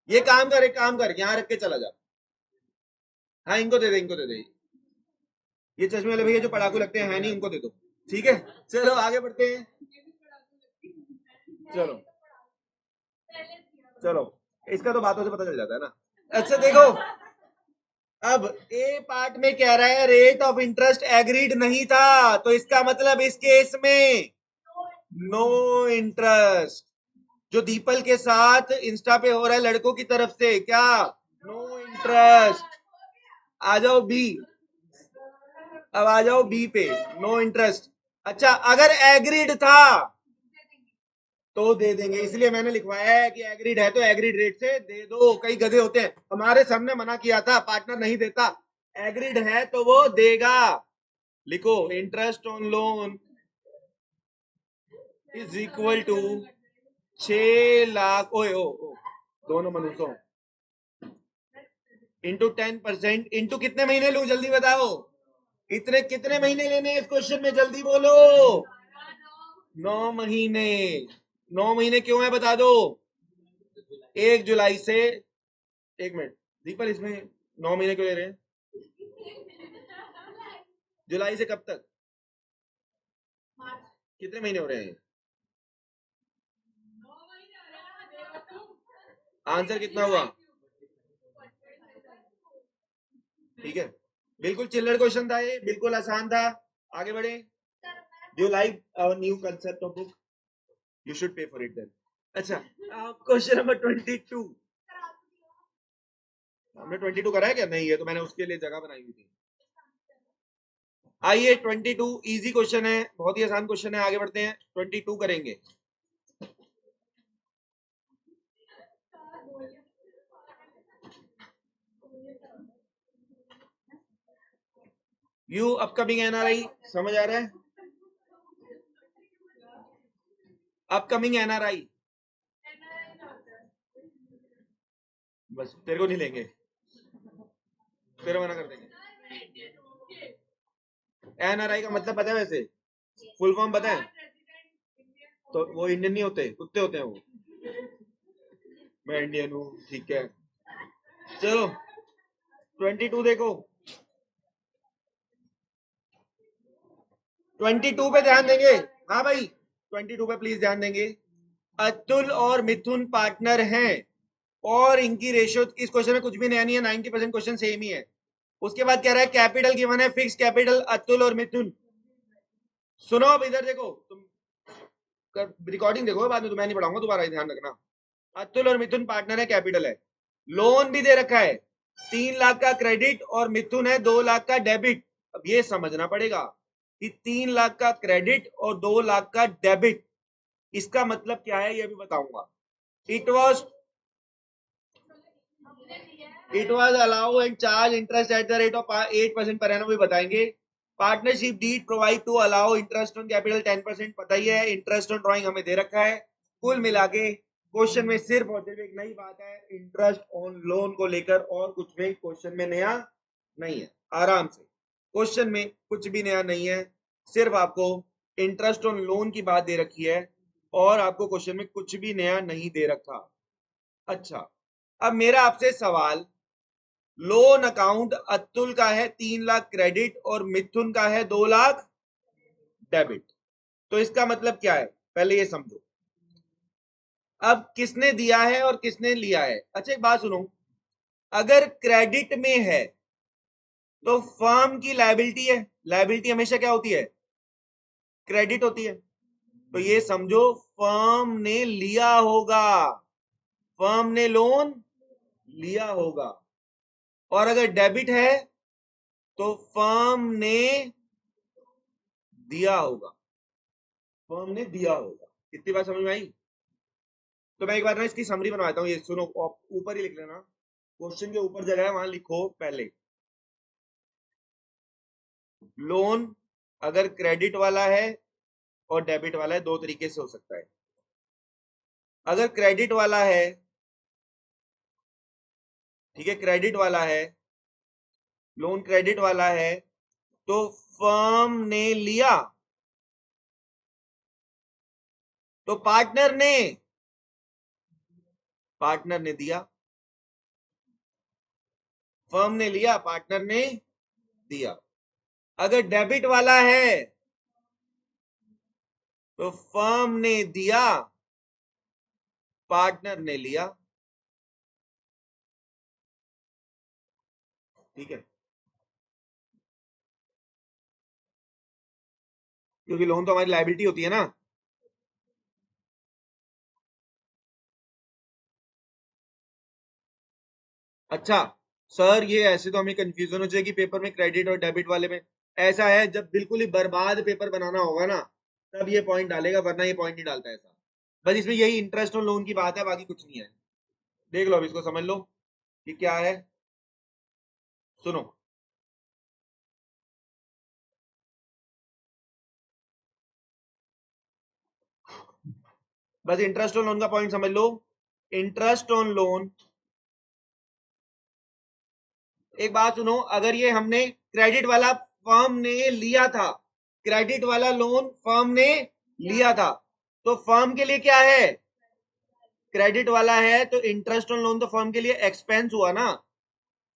ये काम कर, एक काम कर, यहाँ रख के चला जा। हाँ इनको दे दे, इनको दे दे, ये चश्मे वाले भैया जो पढ़ाकू लगते हैं नहीं, उनको दे दो। ठीक है, चलो आगे बढ़ते हैं। चलो चलो, इसका तो बातों से पता चल जाता है ना। अच्छा देखो, अब ए पार्ट में कह रहा है रेट ऑफ इंटरेस्ट एग्रीड नहीं था, तो इसका मतलब इस केस में नो इंटरेस्ट। जो दीपल के साथ इंस्टा पे हो रहा है लड़कों की तरफ से, क्या नो इंटरेस्ट? आ जाओ बी, अब आ जाओ बी पे, नो इंटरेस्ट। अच्छा, अगर एग्रीड था तो दे देंगे, इसलिए मैंने लिखवाया है कि एग्रीड है तो एग्रीड रेट से दे दो। कई गधे होते हैं, हमारे सामने मना किया था, पार्टनर नहीं देता, एग्रीड है तो वो देगा। लिखो, interest on loan is equal to 6 lakh, ओए ओ दोनों मनुष्यों, इंटू 10%, इंटू कितने महीने लू, जल्दी बताओ। इतने कितने महीने लेने इस क्वेश्चन में, जल्दी बोलो। 9 महीने। 9 महीने क्यों है बता दो। 1 जुलाई से, 1 मिनट दीपल, इसमें 9 महीने क्यों ले रहे हैं? जुलाई से कब तक? कितने महीने हो रहे हैं? आंसर कितना हुआ? ठीक है, बिल्कुल चिल्लर क्वेश्चन था ये, बिल्कुल आसान था। आगे बढ़े। Do like our new concept of book? You should pay for it then. अच्छा, क्वेश्चन नंबर 22। हमने 22 करा है क्या? नहीं, है तो मैंने उसके लिए जगह बनाई हुई थी। आइए 22 इजी क्वेश्चन है, बहुत ही आसान क्वेश्चन है, आगे बढ़ते हैं। 22 करेंगे। यू अपकमिंग एनआरआई, समझ आ रहा है? अपकमिंग एनआरआई, बस तेरे को नहीं लेंगे, तेरे मना कर देंगे। एनआरआई का मतलब पता है वैसे? फुल फॉर्म पता है? तो वो इंडियन नहीं होते, कुत्ते होते हैं वो। मैं इंडियन हूँ, ठीक है। चलो 22 देखो, 22 पे ध्यान देंगे। हाँ भाई, 22 पे प्लीज ध्यान देंगे। अतुल और मिथुन पार्टनर हैं, और इनकी रेशियो, इस क्वेश्चन में कुछ भी नया नहीं है, 90% क्वेश्चन सेम ही है। उसके बाद कह रहा है कैपिटल गिवन है, फिक्स कैपिटल अतुल और मिथुन। सुनो, अब इधर देखो तुम, रिकॉर्डिंग देखो बाद में, तो मैं नहीं पढ़ाऊंगा दोबारा, ध्यान रखना। अतुल और मिथुन पार्टनर है, कैपिटल है, लोन भी दे रखा है, 3 लाख का क्रेडिट, और मिथुन है 2 लाख का डेबिट। अब ये समझना पड़ेगा कि 3 लाख का क्रेडिट और 2 लाख का डेबिट, इसका मतलब क्या है ये भी बताऊंगा। It was allow and charge interest at the rate of 8% per annum भी बताएंगे। Partnership deed provide to allow interest on capital 10%, पता ही है। इंटरेस्ट ऑन ड्रॉइंग हमें दे रखा है। कुल मिला के क्वेश्चन में सिर्फ और सिर्फ एक नई बात है इंटरेस्ट ऑन लोन को लेकर, और कुछ में क्वेश्चन में नया नहीं है। आराम से, क्वेश्चन में कुछ भी नया नहीं है, सिर्फ आपको इंटरेस्ट ऑन लोन की बात दे रखी है और आपको क्वेश्चन में कुछ भी नया नहीं दे रखा। अच्छा, अब मेरा आपसे सवाल, लोन अकाउंट अतुल का है 3 लाख क्रेडिट और मिथुन का है 2 लाख डेबिट, तो इसका मतलब क्या है पहले ये समझो। अब किसने दिया है और किसने लिया है। अच्छा एक बात सुनो, अगर क्रेडिट में है तो फर्म की लायबिलिटी है, लायबिलिटी हमेशा क्या होती है, क्रेडिट होती है, तो ये समझो फर्म ने लिया होगा, फर्म ने लोन लिया होगा। और अगर डेबिट है तो फर्म ने दिया होगा, फर्म ने दिया होगा। कितनी बात समझ में आई। तो मैं एक बार ना इसकी समरी बनवाता हूँ, ये सुनो, ऊपर ही लिख लेना, क्वेश्चन के ऊपर जगह है वहां लिखो पहले। लोन अगर क्रेडिट वाला है और डेबिट वाला है, दो तरीके से हो सकता है। अगर क्रेडिट वाला है, ठीक है, क्रेडिट वाला है, लोन क्रेडिट वाला है, तो फर्म ने लिया, तो पार्टनर ने दिया, फर्म ने लिया, पार्टनर ने दिया। अगर डेबिट वाला है तो फर्म ने दिया, पार्टनर ने लिया, ठीक है, क्योंकि लोन तो हमारी लायबिलिटी होती है ना। अच्छा सर, ये ऐसे तो हमें कंफ्यूजन हो जाएगी पेपर में क्रेडिट और डेबिट वाले में। ऐसा है, जब बिल्कुल ही बर्बाद पेपर बनाना होगा ना, तब ये पॉइंट डालेगा, वरना ये पॉइंट नहीं डालता ऐसा। बस इसमें यही इंटरेस्ट और लोन की बात है, बाकी कुछ नहीं है। देख लो, अब इसको समझ लो कि क्या है। सुनो, बस इंटरेस्ट ऑन लोन का पॉइंट समझ लो। इंटरेस्ट ऑन लोन, एक बात सुनो, अगर ये हमने क्रेडिट वाला फर्म ने लिया था, क्रेडिट वाला लोन फर्म ने लिया था, तो फर्म के लिए क्या है, क्रेडिट वाला है, तो इंटरेस्ट ऑन लोन तो फर्म के लिए एक्सपेंस हुआ ना।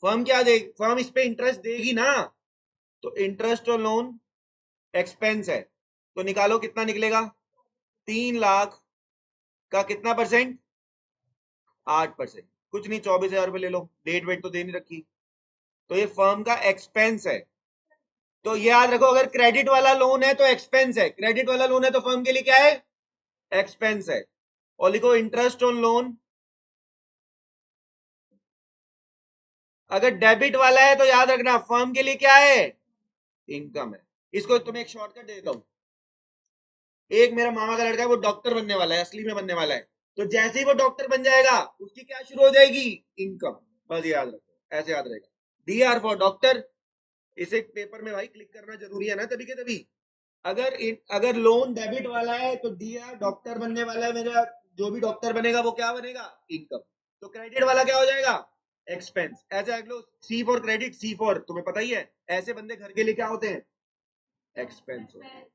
फर्म क्या दे, फर्म इस पे इंटरेस्ट देगी ना, तो इंटरेस्ट ऑन लोन एक्सपेंस है, तो निकालो कितना निकलेगा, 3 लाख का कितना परसेंट, 8%। कुछ नहीं, 24,000 रुपए ले लो, डेट वेट तो दे नहीं रखी, तो ये फर्म का एक्सपेंस है। तो ये याद रखो, अगर क्रेडिट वाला लोन है तो एक्सपेंस है, क्रेडिट वाला लोन है तो फर्म के लिए क्या है, एक्सपेंस है। और लिखो इंटरेस्ट ऑन लोन, अगर डेबिट वाला है तो याद रखना फर्म के लिए क्या है, इनकम है। इसको तुम्हें एक शॉर्टकट देता हूं, एक मेरा मामा का लड़का है, वो डॉक्टर बनने वाला है, असली में बनने वाला है, तो जैसे ही वो डॉक्टर बन जाएगा उसकी क्या शुरू हो जाएगी, इनकम। बस याद रखो, ऐसे याद रहेगा, डी आर फॉर डॉक्टर। इसे पेपर में भाई क्लिक करना जरूरी है ना, तभी के तभी। अगर लोन डेबिट वाला है तो डी आर डॉक्टर बनने वाला है मेरा, जो भी डॉक्टर बनेगा वो क्या बनेगा, इनकम। तो क्रेडिट वाला क्या हो जाएगा, एक्सपेंस। ऐसे रख लो, सी फॉर क्रेडिट, सी फॉर, तुम्हें पता ही है ऐसे बंदे घर के लिए क्या होते हैं, एक्सपेंस होते हैं,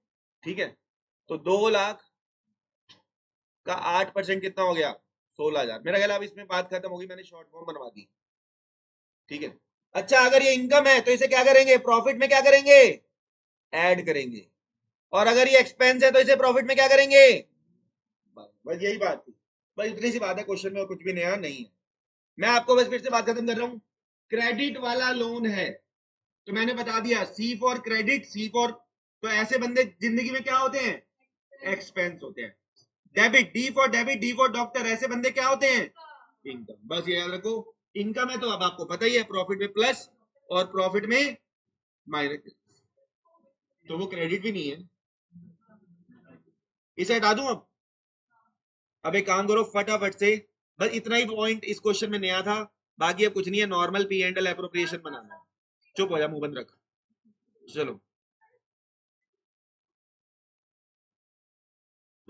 ठीक है। तो 2 लाख का 8% कितना हो गया, 16,000। मेरा ख्याल अब इसमें बात खत्म होगी, मैंने शॉर्ट फॉर्म बनवा दी, ठीक है। अच्छा, अगर ये इनकम है तो इसे क्या करेंगे, प्रॉफिट में क्या करेंगे, ऐड करेंगे। और अगर ये एक्सपेंस है तो इसे प्रॉफिट में क्या करेंगे, बस यही बात थी, बस इतनी सी बात है क्वेश्चन में, और कुछ भी नया नहीं है। मैं आपको बस फिर से बात खत्म कर रहा हूं, क्रेडिट वाला लोन है तो मैंने बता दिया, सी फॉर क्रेडिट, सी फॉर, तो ऐसे बंदे जिंदगी में क्या होते हैं, एक्सपेंस होते हैं। Debit, D for debit, D for doctor, ऐसे बंदे क्या होते हैं, इनकम। बस ये याद रखो, इनकम है तो अब आपको पता ही है, प्रॉफिट में प्लस और प्रॉफिट में माइनस, तो वो क्रेडिट भी नहीं है। इसे हटा दूं अब एक काम करो फटाफट से, बस इतना ही पॉइंट इस क्वेश्चन में नया था, बाकी अब कुछ नहीं है, normal P and L appropriation बनाना है। चुप हो जा, मुंह बंद रख, चलो।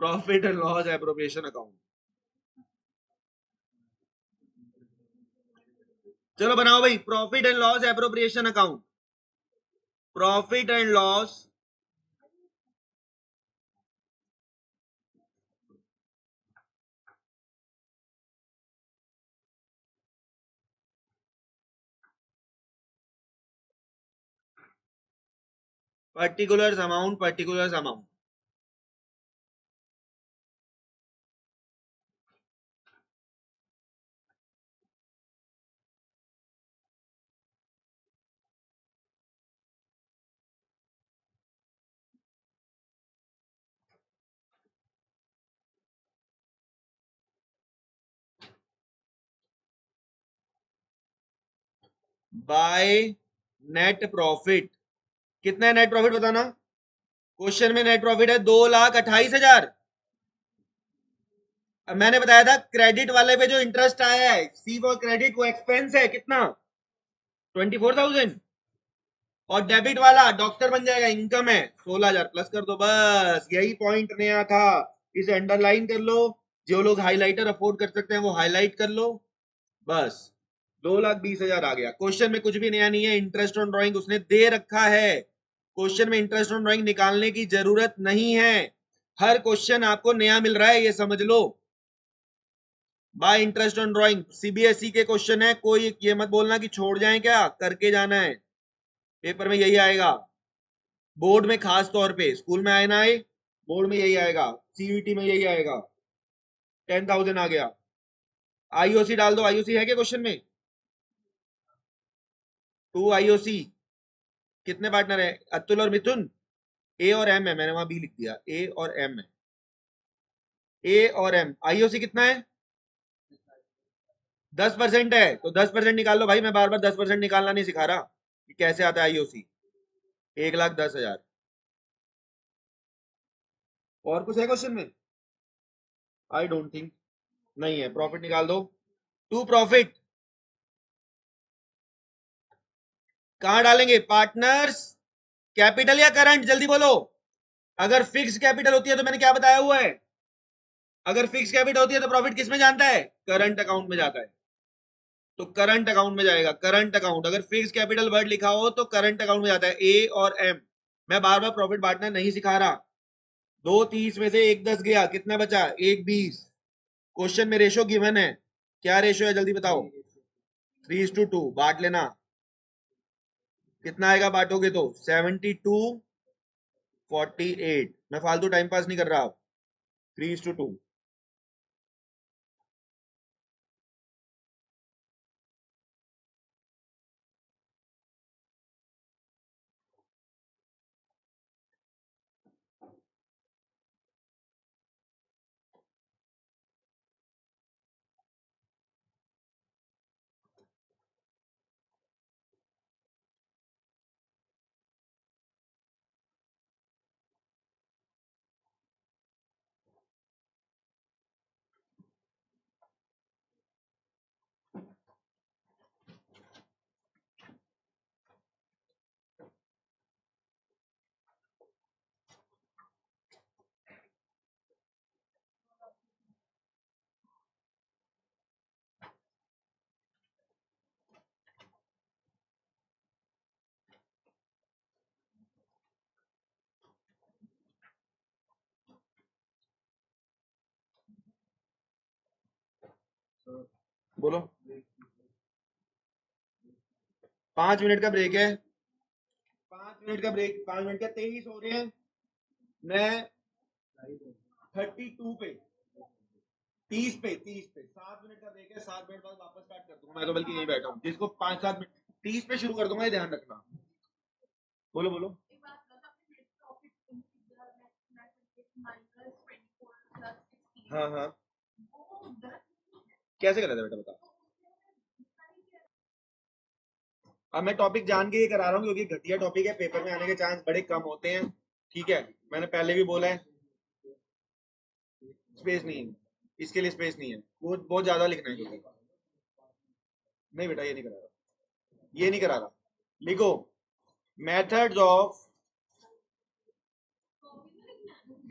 Profit and loss appropriation account. चलो बनाओ भाई, profit and loss appropriation account. Profit and loss particular amount, particular amount. By net profit. कितना है नेट प्रॉफिट बताना। क्वेश्चन में नेट प्रॉफिट है 2,28,000। अब मैंने बताया था क्रेडिट वाले पे जो इंटरेस्ट आया है, सी फॉर क्रेडिट, वो एक्सपेंस है कितना, 24,000। और डेबिट वाला डॉक्टर बन जाएगा, इनकम है 16,000 प्लस कर दो, बस यही पॉइंट नया था। इसे अंडरलाइन कर लो, जो लोग हाइलाइटर अफोर्ड कर सकते हैं वो हाईलाइट कर लो, बस 2,20,000 आ गया। क्वेश्चन में कुछ भी नया नहीं है, इंटरेस्ट ऑन ड्राइंग उसने दे रखा है। क्वेश्चन में इंटरेस्ट ऑन ड्राइंग निकालने की जरूरत नहीं है, हर क्वेश्चन आपको नया मिल रहा है, ये समझ लो। By interest on drawing CBSE के क्वेश्चन है, कोई ये मत बोलना कि छोड़ जाएं, क्या करके जाना है, पेपर में यही आएगा। बोर्ड में खास तौर पे, स्कूल में आए ना आए, बोर्ड में यही आएगा, सीयूईटी में यही आएगा। 10,000 आ गया। आईओसी डाल दो, आईओसी है क्या क्वेश्चन में। 2 आईओसी। कितने पार्टनर है, अतुल और मिथुन। ए और एम है, मैंने वहां बी लिख दिया, ए और एम है। ए और एम, आईओसी कितना है, 10% है, तो 10% निकाल लो भाई, मैं बार बार 10% निकालना नहीं सिखा रहा कि कैसे आता है आईओसी। 1,10,000। और कुछ है क्वेश्चन में, आई डोंट थिंक, नहीं है। प्रॉफिट निकाल दो। टू प्रॉफिट कहां डालेंगे, पार्टनर्स कैपिटल या करंट, जल्दी बोलो। अगर फिक्स कैपिटल होती है तो मैंने क्या बताया हुआ है, अगर फिक्स कैपिटल होती है तो प्रॉफिट किस में जानता है, करंट अकाउंट में जाता है, तो करंट अकाउंट में जाएगा। करंट अकाउंट, अगर फिक्स कैपिटल वर्ड लिखा हो तो करंट अकाउंट में जाता है, ए और एम। मैं बार बार प्रॉफिट बांटना नहीं सिखा रहा। 2,30 में से 1,10 गया, कितना बचा, 1,20। क्वेश्चन में रेशो गिवन है, क्या रेशो है जल्दी बताओ, 3:2। बांट लेना, कितना आएगा बांटोगे तो, 72:48। मैं फालतू टाइम पास नहीं कर रहा, 3:2। बोलो, 5 मिनट का ब्रेक है, 5 मिनट का ब्रेक, 5 मिनट का, 23 हो रहे हैं। मैं 32 पे, 30 पे 7 मिनट का ब्रेक है, 7 मिनट बाद वापस स्टार्ट कर दूंगा मैं, तो बल्कि यहीं बैठा हूँ, जिसको 5-7 मिनट, 30 पे शुरू कर दूंगा, ये ध्यान रखना। बोलो बोलो। हाँ हाँ, कैसे करा था बेटा बता। अब मैं टॉपिक जान के ये करा रहा हूँ क्योंकि घटिया टॉपिक है, पेपर में आने के चांस बड़े कम होते हैं, ठीक है, मैंने पहले भी बोला है। स्पेस नहीं है, इसके लिए स्पेस नहीं है, वो बहुत ज्यादा लिखना है क्योंकि, नहीं बेटा ये नहीं करा रहा, ये नहीं करा रहा। लिखो, मेथड्स ऑफ,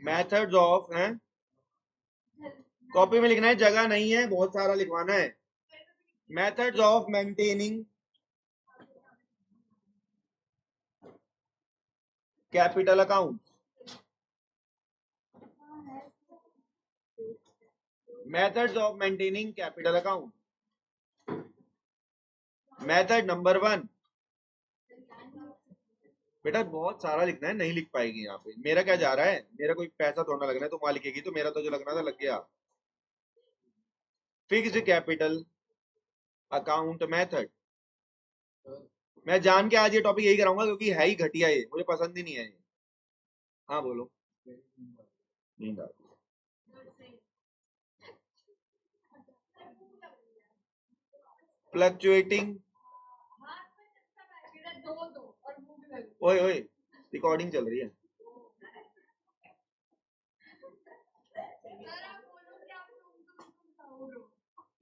मेथड्स ऑफ हैं कॉपी में लिखना है, जगह नहीं है, बहुत सारा लिखवाना है। Methods of maintaining capital account, methods of maintaining capital account. Method number 1, बेटा बहुत सारा लिखना है, नहीं लिख पाएगी यहाँ पे। मेरा क्या जा रहा है, मेरा कोई पैसा थोड़ा लगना है, तो वहां लिखेगी, तो मेरा तो जो लगना था लग गया। Fixed capital account method. मैं जान के आज ये टॉपिक यही कराऊंगा, क्योंकि है ही घटिया, ये मुझे पसंद ही नहीं है ये। हाँ बोलो। नींद आ रही है। फ्लक्चुएटिंग, ओए ओए, रिकॉर्डिंग चल रही है।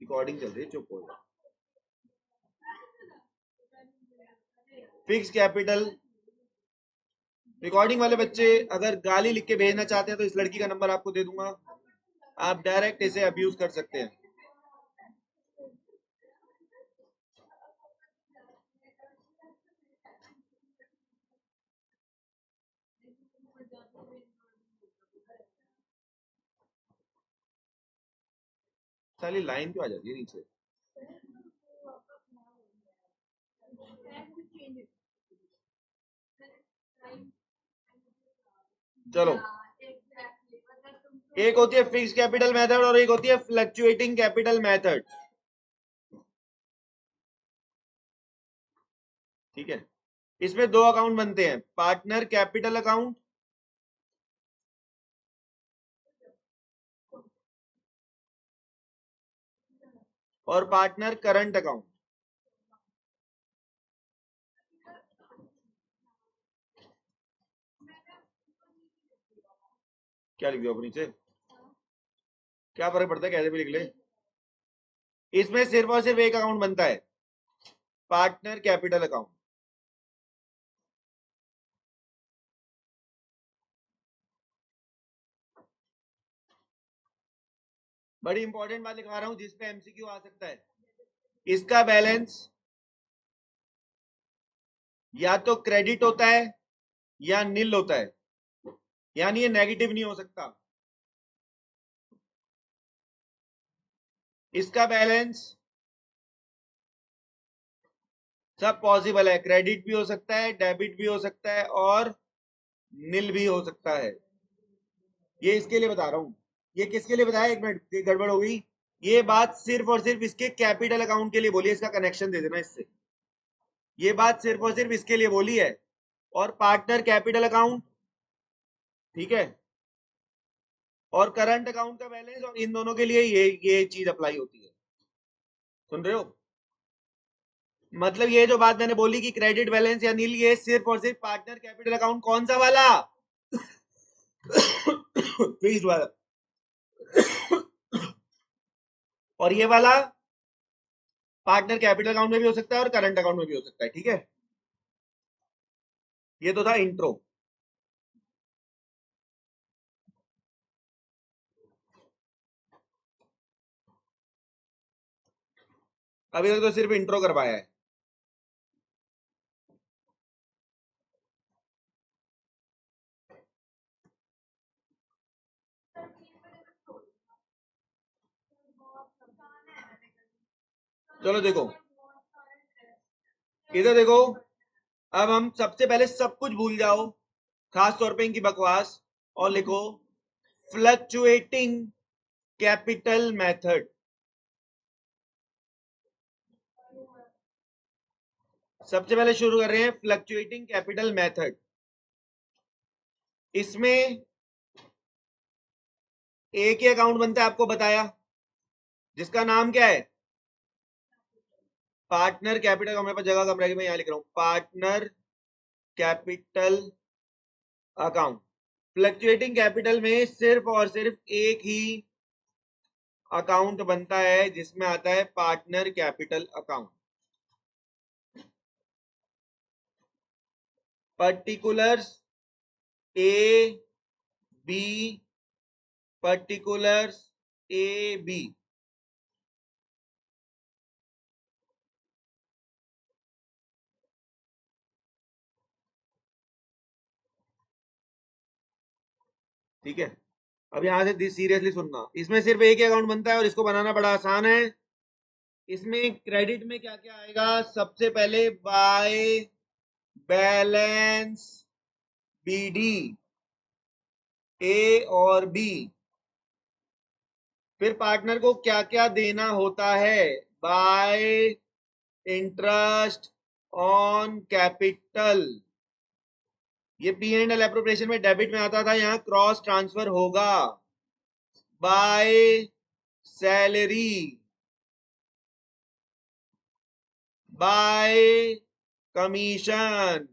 रिकॉर्डिंग चल रही है, चुप हो जाओ। फिक्स कैपिटल, रिकॉर्डिंग वाले बच्चे अगर गाली लिख के भेजना चाहते हैं तो इस लड़की का नंबर आपको दे दूंगा, आप डायरेक्ट इसे अब्यूज कर सकते हैं। साली लाइन क्यों आ जाती है नीचे। चलो, एक होती है फिक्स कैपिटल मेथड और एक होती है फ्लक्चुएटिंग कैपिटल मेथड। ठीक है, इसमें दो अकाउंट बनते हैं, पार्टनर कैपिटल अकाउंट और पार्टनर करंट अकाउंट। क्या लिख दिया ऊपर नीचे, क्या फर्क पड़ता है, कैसे भी लिख ले। इसमें सिर्फ और सिर्फ एक अकाउंट बनता है, पार्टनर कैपिटल अकाउंट। बड़ी इंपॉर्टेंट बात लिखवा रहा हूं जिसपे एमसीक्यू आ सकता है। इसका बैलेंस या तो क्रेडिट होता है या नील होता है, यानी ये नेगेटिव नहीं हो सकता। इसका बैलेंस सब पॉसिबल है, क्रेडिट भी हो सकता है, डेबिट भी हो सकता है और नील भी हो सकता है। ये इसके लिए बता रहा हूं, ये किसके लिए बताया, एक मिनट गड़बड़ हो गई। ये बात सिर्फ और सिर्फ इसके कैपिटल अकाउंट के लिए बोली है, इसका कनेक्शन दे देना इससे। ये बात सिर्फ और सिर्फ इसके लिए बोली है, और पार्टनर कैपिटल अकाउंट, ठीक है, और करंट अकाउंट का बैलेंस, और इन दोनों के लिए ये चीज अप्लाई होती है। सुन रहे हो, मतलब ये जो बात मैंने बोली कि क्रेडिट बैलेंस या नील, ये सिर्फ और सिर्फ पार्टनर कैपिटल अकाउंट कौन सा वाला फिक्स्ड वाला, और ये वाला पार्टनर कैपिटल अकाउंट में भी हो सकता है और करंट अकाउंट में भी हो सकता है। ठीक है, ये तो था इंट्रो। अभी तक तो सिर्फ इंट्रो करवाया है। चलो देखो, इधर देखो, अब हम सबसे पहले सब कुछ भूल जाओ, खास तौर पे इनकी बकवास, और लिखो फ्लक्चुएटिंग कैपिटल मेथड। सबसे पहले शुरू कर रहे हैं फ्लक्चुएटिंग कैपिटल मेथड। इसमें एक ही अकाउंट बनता है, आपको बताया, जिसका नाम क्या है, पार्टनर कैपिटल। मेरे पास जगह कम रहेगी, मैं यहां लिख रहा हूं partner capital account. Fluctuating capital में सिर्फ और सिर्फ एक ही अकाउंट बनता है, जिसमें आता है partner capital account. Particulars A B, particulars A B. ठीक है, अब यहां से सीरियसली सुनना, इसमें सिर्फ एक ही अकाउंट बनता है और इसको बनाना बड़ा आसान है। इसमें क्रेडिट में क्या क्या आएगा, सबसे पहले बाय बैलेंस बीडी, ए और बी। फिर पार्टनर को क्या क्या देना होता है, बाय इंटरेस्ट ऑन कैपिटल। ये पी एंड एल एप्रोप्रिएशन में डेबिट में आता था, यहाँ क्रॉस ट्रांसफर होगा। Bye salary, by commission.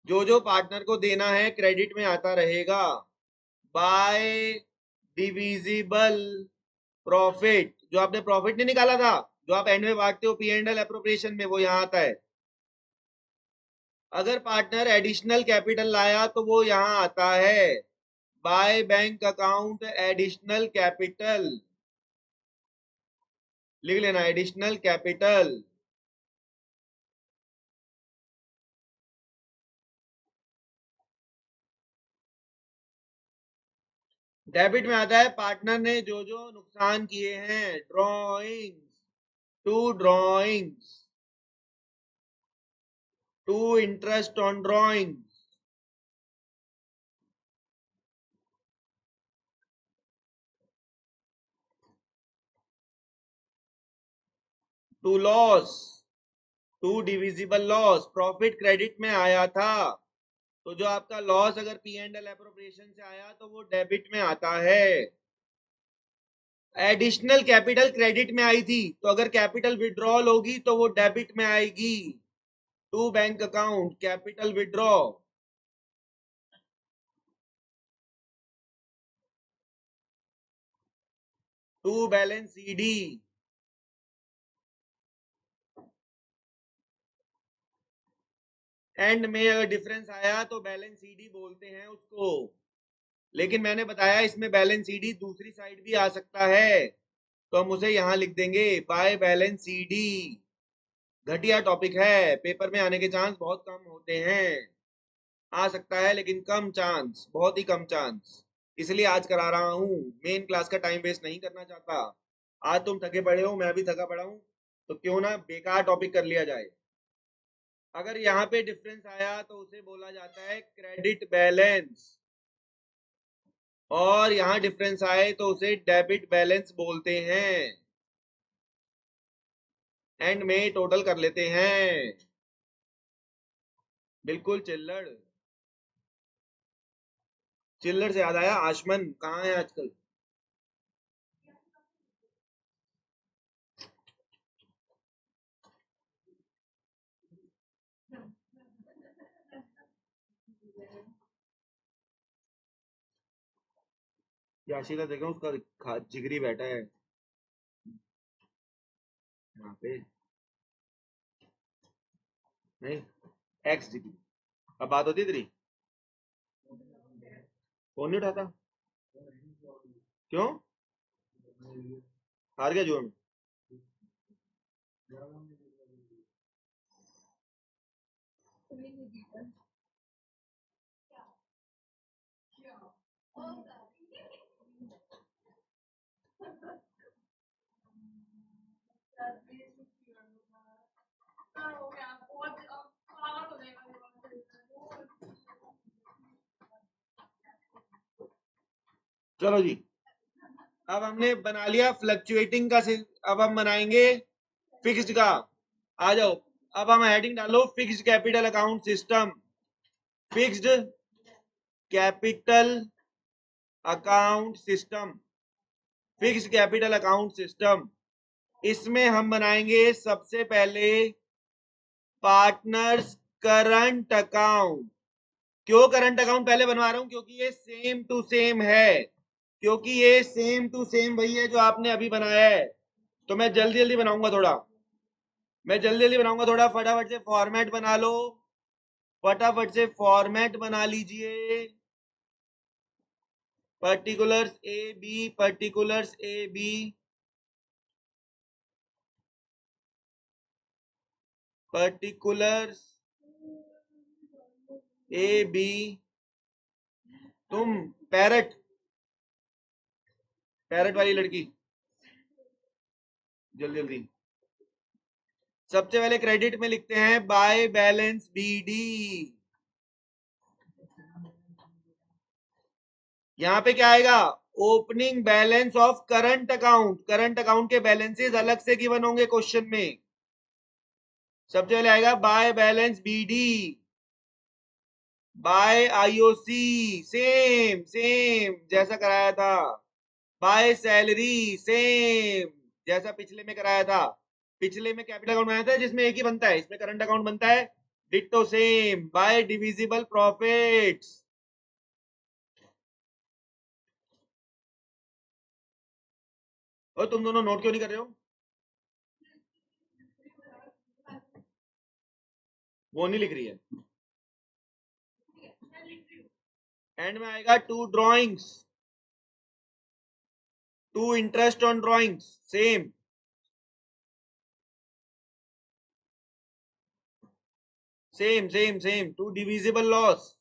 जो जो पार्टनर को देना है क्रेडिट में आता रहेगा। बाय डिविजिबल प्रॉफिट, जो आपने प्रॉफिट नहीं निकाला था, जो आप एंड में बांटते हो पी एंड एल एप्रोप्रिएशन में, वो यहां आता है। अगर पार्टनर एडिशनल कैपिटल लाया तो वो यहां आता है, by bank account additional capital. लिख लेना, एडिशनल कैपिटल। डेबिट में आता है पार्टनर ने जो जो नुकसान किए हैं, drawings, to drawings, to interest on drawings, to loss, to divisible loss. Profit credit में आया था, तो जो आपका लॉस अगर पी एंड एल एप्रोप्रिएशन से आया तो वो डेबिट में आता है। एडिशनल कैपिटल क्रेडिट में आई थी, तो अगर कैपिटल विड्रॉल होगी तो वो डेबिट में आएगी, to bank account capital withdraw. To balance CD. End में अगर डिफरेंस आया तो बैलेंस सीडी बोलते हैं उसको, लेकिन मैंने बताया इसमें बैलेंस सीडी दूसरी साइड भी आ सकता है, तो हम उसे यहां लिख देंगे, बाय बैलेंस सीडी। घटिया टॉपिक है, पेपर में आने के चांस बहुत कम होते हैं। आ सकता है लेकिन कम चांस, बहुत ही कम चांस, इसलिए आज करा रहा हूं। मेन क्लास का टाइम वेस्ट नहीं करना चाहता। आज तुम थके पड़े हो, मैं भी थका पड़ा हूं, तो क्यों ना बेकार टॉपिक कर लिया जाए। अगर यहाँ पे डिफरेंस आया तो उसे बोला जाता है क्रेडिट बैलेंस, और यहाँ डिफरेंस आए तो उसे डेबिट बैलेंस बोलते हैं। एंड में टोटल कर लेते हैं। बिल्कुल चिल्लड़। चिल्लड़ से याद आया, आशमन कहाँ है आजकल? याशिका देखो, उसका जिगरी बैठा है यहाँ पे, नहीं, एक्स जिगरी। अब बात होती है तेरी, फोन नहीं उठाता क्यों? हार गया जुआ में? चलो जी, अब हमने बना लिया फ्लक्चुएटिंग का, अब हम बनाएंगे फिक्स्ड का। आ जाओ, अब हम हेडिंग डालो, fixed capital account system. Fixed capital account system, fixed capital account system. इसमें हम बनाएंगे सबसे पहले पार्टनर्स करंट अकाउंट। क्यों करंट अकाउंट पहले बनवा रहा हूं, क्योंकि ये सेम टू सेम है, क्योंकि ये सेम टू सेम वही है जो आपने अभी बनाया है। तो मैं जल्दी जल्दी बनाऊंगा थोड़ा, फटाफट से फॉर्मेट बना लो, फटाफट से फॉर्मेट बना लीजिए। particulars A B, particulars A B, particulars A B, तुम पैरट वाली लड़की, जल्दी जल्दी। सबसे पहले क्रेडिट में लिखते हैं बाय बैलेंस BD। यहां पे क्या आएगा, opening balance of current account. Current account के बैलेंसेस अलग से गिवन होंगे क्वेश्चन में। सबसे पहले आएगा by balance BD, by IOC, same same जैसा कराया था। बाय सैलरी, सेम जैसा पिछले में कराया था। पिछले में कैपिटल अकाउंट बनाया था जिसमें एक ही बनता है, इसमें करंट अकाउंट बनता है, ditto same. Bye divisible profits, और तुम दोनों नोट क्यों नहीं कर रहे हो? वो नहीं लिख रही है। एंड में आएगा to drawings, to interest on drawings, same same same same. To divisible loss,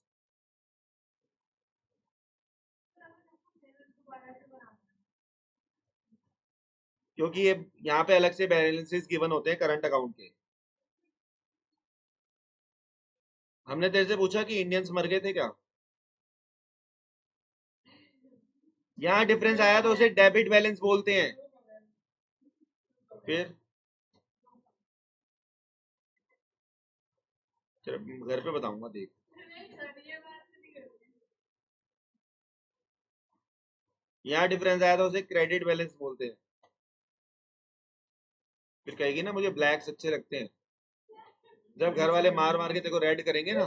क्योंकि ये यहाँ पे अलग से बैलेंसेस गिवन होते हैं करंट अकाउंट के। हमने तेरे से पूछा कि इंडियंस मर गए थे क्या? यहाँ डिफरेंस आया तो उसे डेबिट बैलेंस बोलते हैं। फिर घर पे बताऊंगा, देख। यहाँ डिफरेंस आया तो उसे क्रेडिट बैलेंस बोलते हैं। फिर कहेगी ना मुझे ब्लैक्स अच्छे लगते हैं, जब घर वाले मार मार के तेरे को रेड करेंगे ना,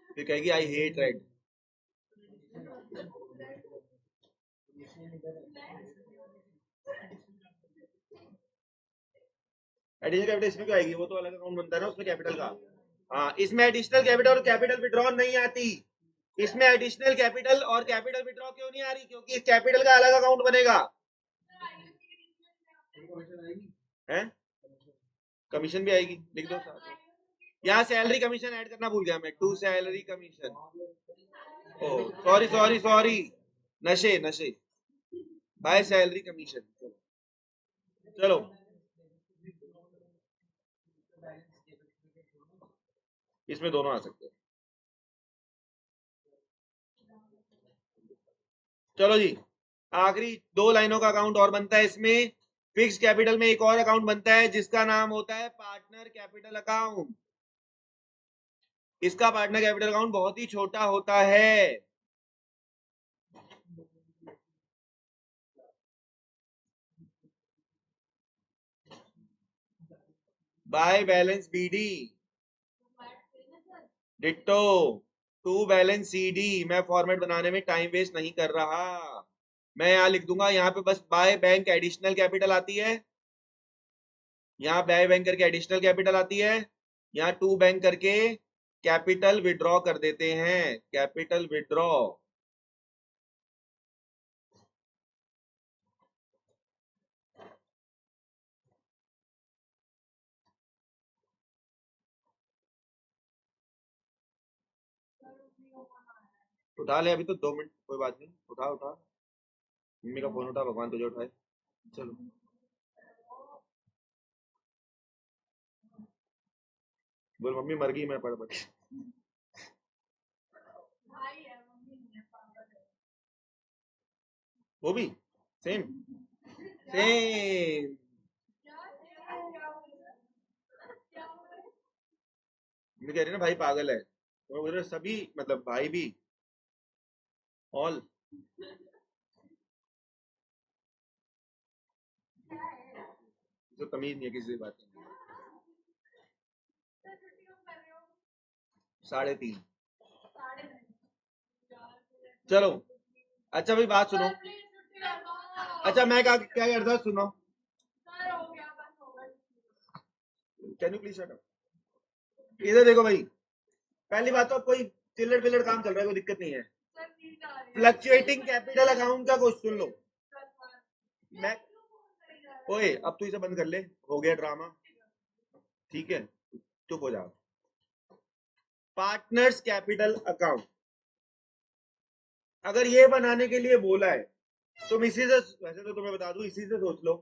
फिर कहेगी I hate red. Additional capital इसमें क्यों आएगी? वो तो अलग अकाउंट बनता है ना उसमें कैपिटल का। हाँ, इसमें एडिशनल कैपिटल और कैपिटल विड्रॉ नहीं आती। इसमें एडिशनल कैपिटल और कैपिटल विड्रॉ क्यों नहीं आ रही? क्योंकि इस कैपिटल का अलग अकाउंट बनेगा। है, कमीशन भी आएगी, लिख दो साथ में। यहाँ सैलरी कमीशन ऐड करना भूल गया मैं, to salary commission. Oh sorry sorry sorry, नशे नशे, बाय सैलरी कमीशन। चलो इसमें दोनों आ सकते हैं। चलो जी, आखिरी दो लाइनों का अकाउंट और बनता है इसमें। फिक्स कैपिटल में एक और अकाउंट बनता है जिसका नाम होता है पार्टनर कैपिटल अकाउंट। इसका पार्टनर कैपिटल अकाउंट बहुत ही छोटा होता है। By balance BD, ditto to balance CD। मैं फॉर्मेट बनाने में टाइम वेस्ट नहीं कर रहा, मैं यहाँ लिख दूंगा। यहाँ पे बस बाय बैंक एडिशनल कैपिटल आती है, यहाँ बाय बैंक करके एडिशनल कैपिटल आती है, यहाँ टू बैंक करके कैपिटल विड्रॉ कर देते हैं, कैपिटल विड्रॉ। उठा ले, अभी तो 2 मिनट, कोई बात नहीं, उठा उठा। मम्मी का फोन उठा, भगवान तुझे उठाए। चलो बोल मम्मी मर गई, मैं पढ़ पढ़। वो भी सेम सेम। मैं कह रही ना भाई पागल है, तो मैं बोल रहा सभी मतलब भाई भी, ऑल। तो तमीज नहीं है किसी बात की। 3:30। चलो अच्छा भाई बात सुनो। अच्छा मैं क्या क्या करता सुनो, can you please shut up. इधर देखो भाई, पहली बात तो कोई चिल्लड़ पिल्लड़ काम चल रहा है, कोई दिक्कत नहीं है। फ्लक्चुएटिंग कैपिटल अकाउंट का क्वेश्चन लो। मैं ओए अब तू इसे बंद कर ले, हो गया ड्रामा, ठीक है, चुप हो जाओ। पार्टनर्स कैपिटल अकाउंट अगर ये बनाने के लिए बोला है तुम इसी से, वैसे तो तुम्हें बता दूं इसी से सोच लो।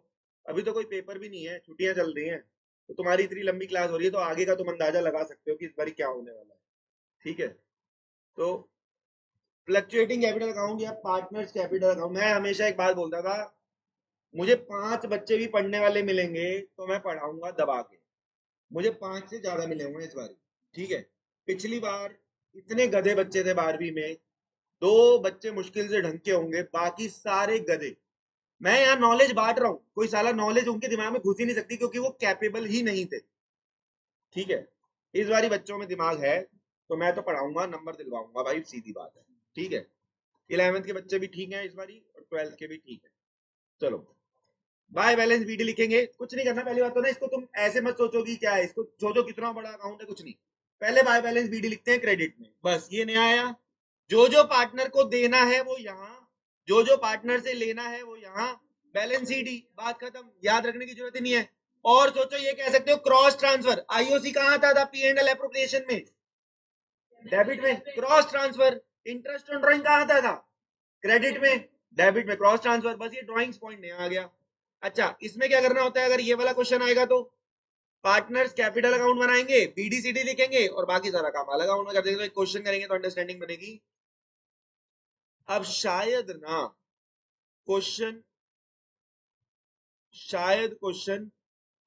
अभी तो कोई पेपर भी नहीं है, छुट्टियां चल रही हैं, तो तुम्हारी इतनी लंबी क्लास हो रही है, तो आगे का तुम अंदाजा लगा सकते हो कि इस बार क्या होने वाला है, ठीक है। तो फ्लक्चुएटिंग कैपिटल अकाउंट या पार्टनर्स कैपिटल अकाउंट, मैं हमेशा एक बात बोलता था, मुझे 5 बच्चे भी पढ़ने वाले मिलेंगे तो मैं पढ़ाऊंगा दबा के, मुझे 5 से ज्यादा मिले होंगे इस बार, ठीक है। पिछली बार इतने गधे बच्चे थे 12वीं में, 2 बच्चे मुश्किल से ढंग के होंगे, बाकी सारे गधे। मैं यहाँ नॉलेज बांट रहा हूँ, कोई साला नॉलेज उनके दिमाग में घुस ही नहीं सकती क्योंकि वो कैपेबल ही नहीं थे, ठीक है। इस बारी बच्चों में दिमाग है तो मैं तो पढ़ाऊंगा, नंबर दिलवाऊंगा भाई, सीधी बात है, ठीक है। 11th के बच्चे भी ठीक हैं इस बारी और 12th के भी ठीक है। चलो बाय बैलेंस बीडी लिखेंगे, कुछ नहीं करना, पहली बात तो ना इसको तुम ऐसे मत सोचो कि क्या है, इसको सोचो कितना बड़ा अकाउंट है, कुछ नहीं। पहले बाय बैलेंस बीडी लिखते हैं क्रेडिट में, बस ये नया आया। जो जो पार्टनर को देना है वो यहाँ, जो जो पार्टनर से लेना है वो यहाँ, बैलेंस सीडी, बात खत्म, याद रखने की जरूरत ही नहीं है। और सोचो ये कह सकते हो क्रॉस ट्रांसफर, आईओसी कहाँ था पी एंड एल एप्रोप्रिएशन में, डेबिट में cross transfer. Interest on drawing कहाँ था क्रेडिट में, डेबिट में क्रॉस ट्रांसफर, बस ये ड्राइंग्स पॉइंट नहीं आ गया। अच्छा इसमें क्या करना होता है, अगर ये वाला क्वेश्चन आएगा तो पार्टनर्स कैपिटल अकाउंट बनाएंगे, बीडीसीडी लिखेंगे और बाकी सारा काम अलग अकाउंट में कर देंगे, तो एक क्वेश्चन करेंगे तो अंडरस्टैंडिंग बनेगी। अब शायद ना क्वेश्चन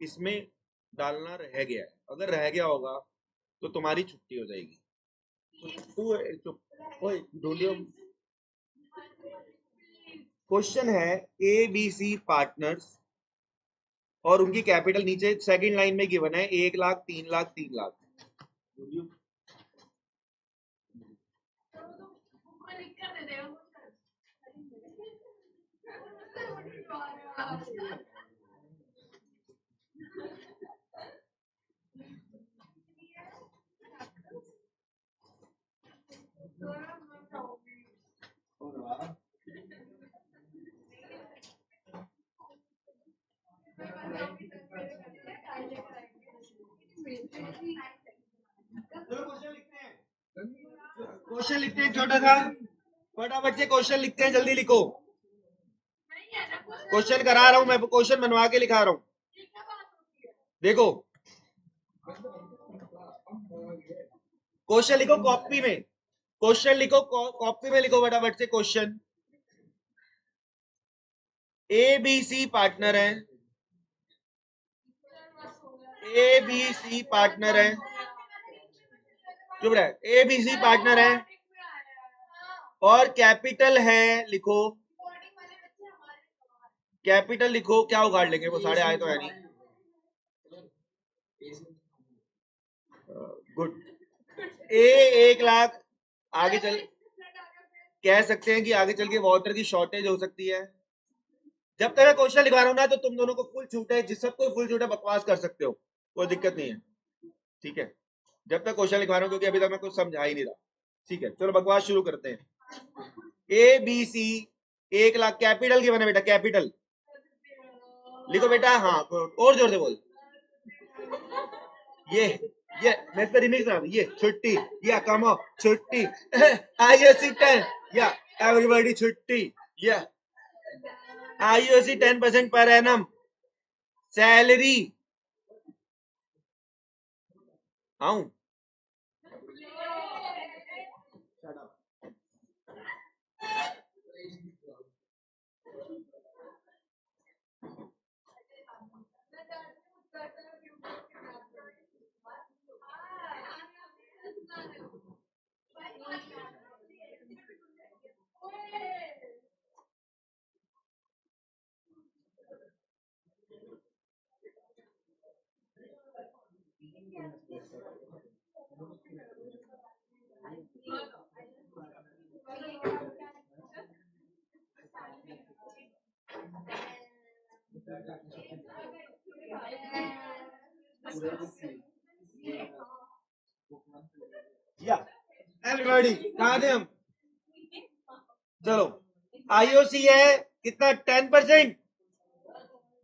इसमें डालना रह गया है, अगर रह गया होगा तो तुम्हारी छुट्टी हो जाएगी। तू चुप ओए ढूंढियो। क्वेश्चन है ए बी सी पार्टनर्स और उनकी कैपिटल नीचे सेकंड लाइन में गिवन है 1 लाख 3 लाख 3 लाख। क्वेश्चन लिखते हैं छोटा सा, फटाफट से क्वेश्चन लिखते हैं, जल्दी लिखो। क्वेश्चन करा रहा हूं मैं, क्वेश्चन बनवा के लिखा रहा हूं, देखो क्वेश्चन लिखो कॉपी में, क्वेश्चन लिखो कॉपी में, लिखो फटाफट से question. A B C partner है, ए बी सी पार्टनर है, चुप रहे, ए बी सी पार्टनर है और कैपिटल है, लिखो कैपिटल, लिखो क्या उगाड़ लेंगे, वो साढ़े आए तो है नहीं, गुड। ए 1 लाख, आगे चल कह सकते हैं कि आगे चल के वाटर की शॉर्टेज हो सकती है। जब तक मैं क्वेश्चन लिखवा रहा हूं ना तो तुम दोनों को फुल छूट है, जिस सबको फुल छूट है, बकवास कर सकते हो, कोई दिक्कत नहीं है, ठीक है। जब तक क्वेश्चन लिखवा रहा हूं क्योंकि अभी तक मैं कुछ समझा ही नहीं रहा, ठीक है। चलो बकवास शुरू करते हैं। A B C 1 lakh, capital की बना बेटा, कैपिटल लिखो बेटा, हाँ और जोर से बोल। ये मैं इस पर रिमिक्स बना, ये छुट्टी, या कमो छुट्टी, आईओसी 10, या एवरीबॉडी छुट्टी, या आईओसी 10% पर एनम सैलरी, आऊं या एवरीबॉडी, कहाँ थे हम, चलो आईओसी है कितना 10%।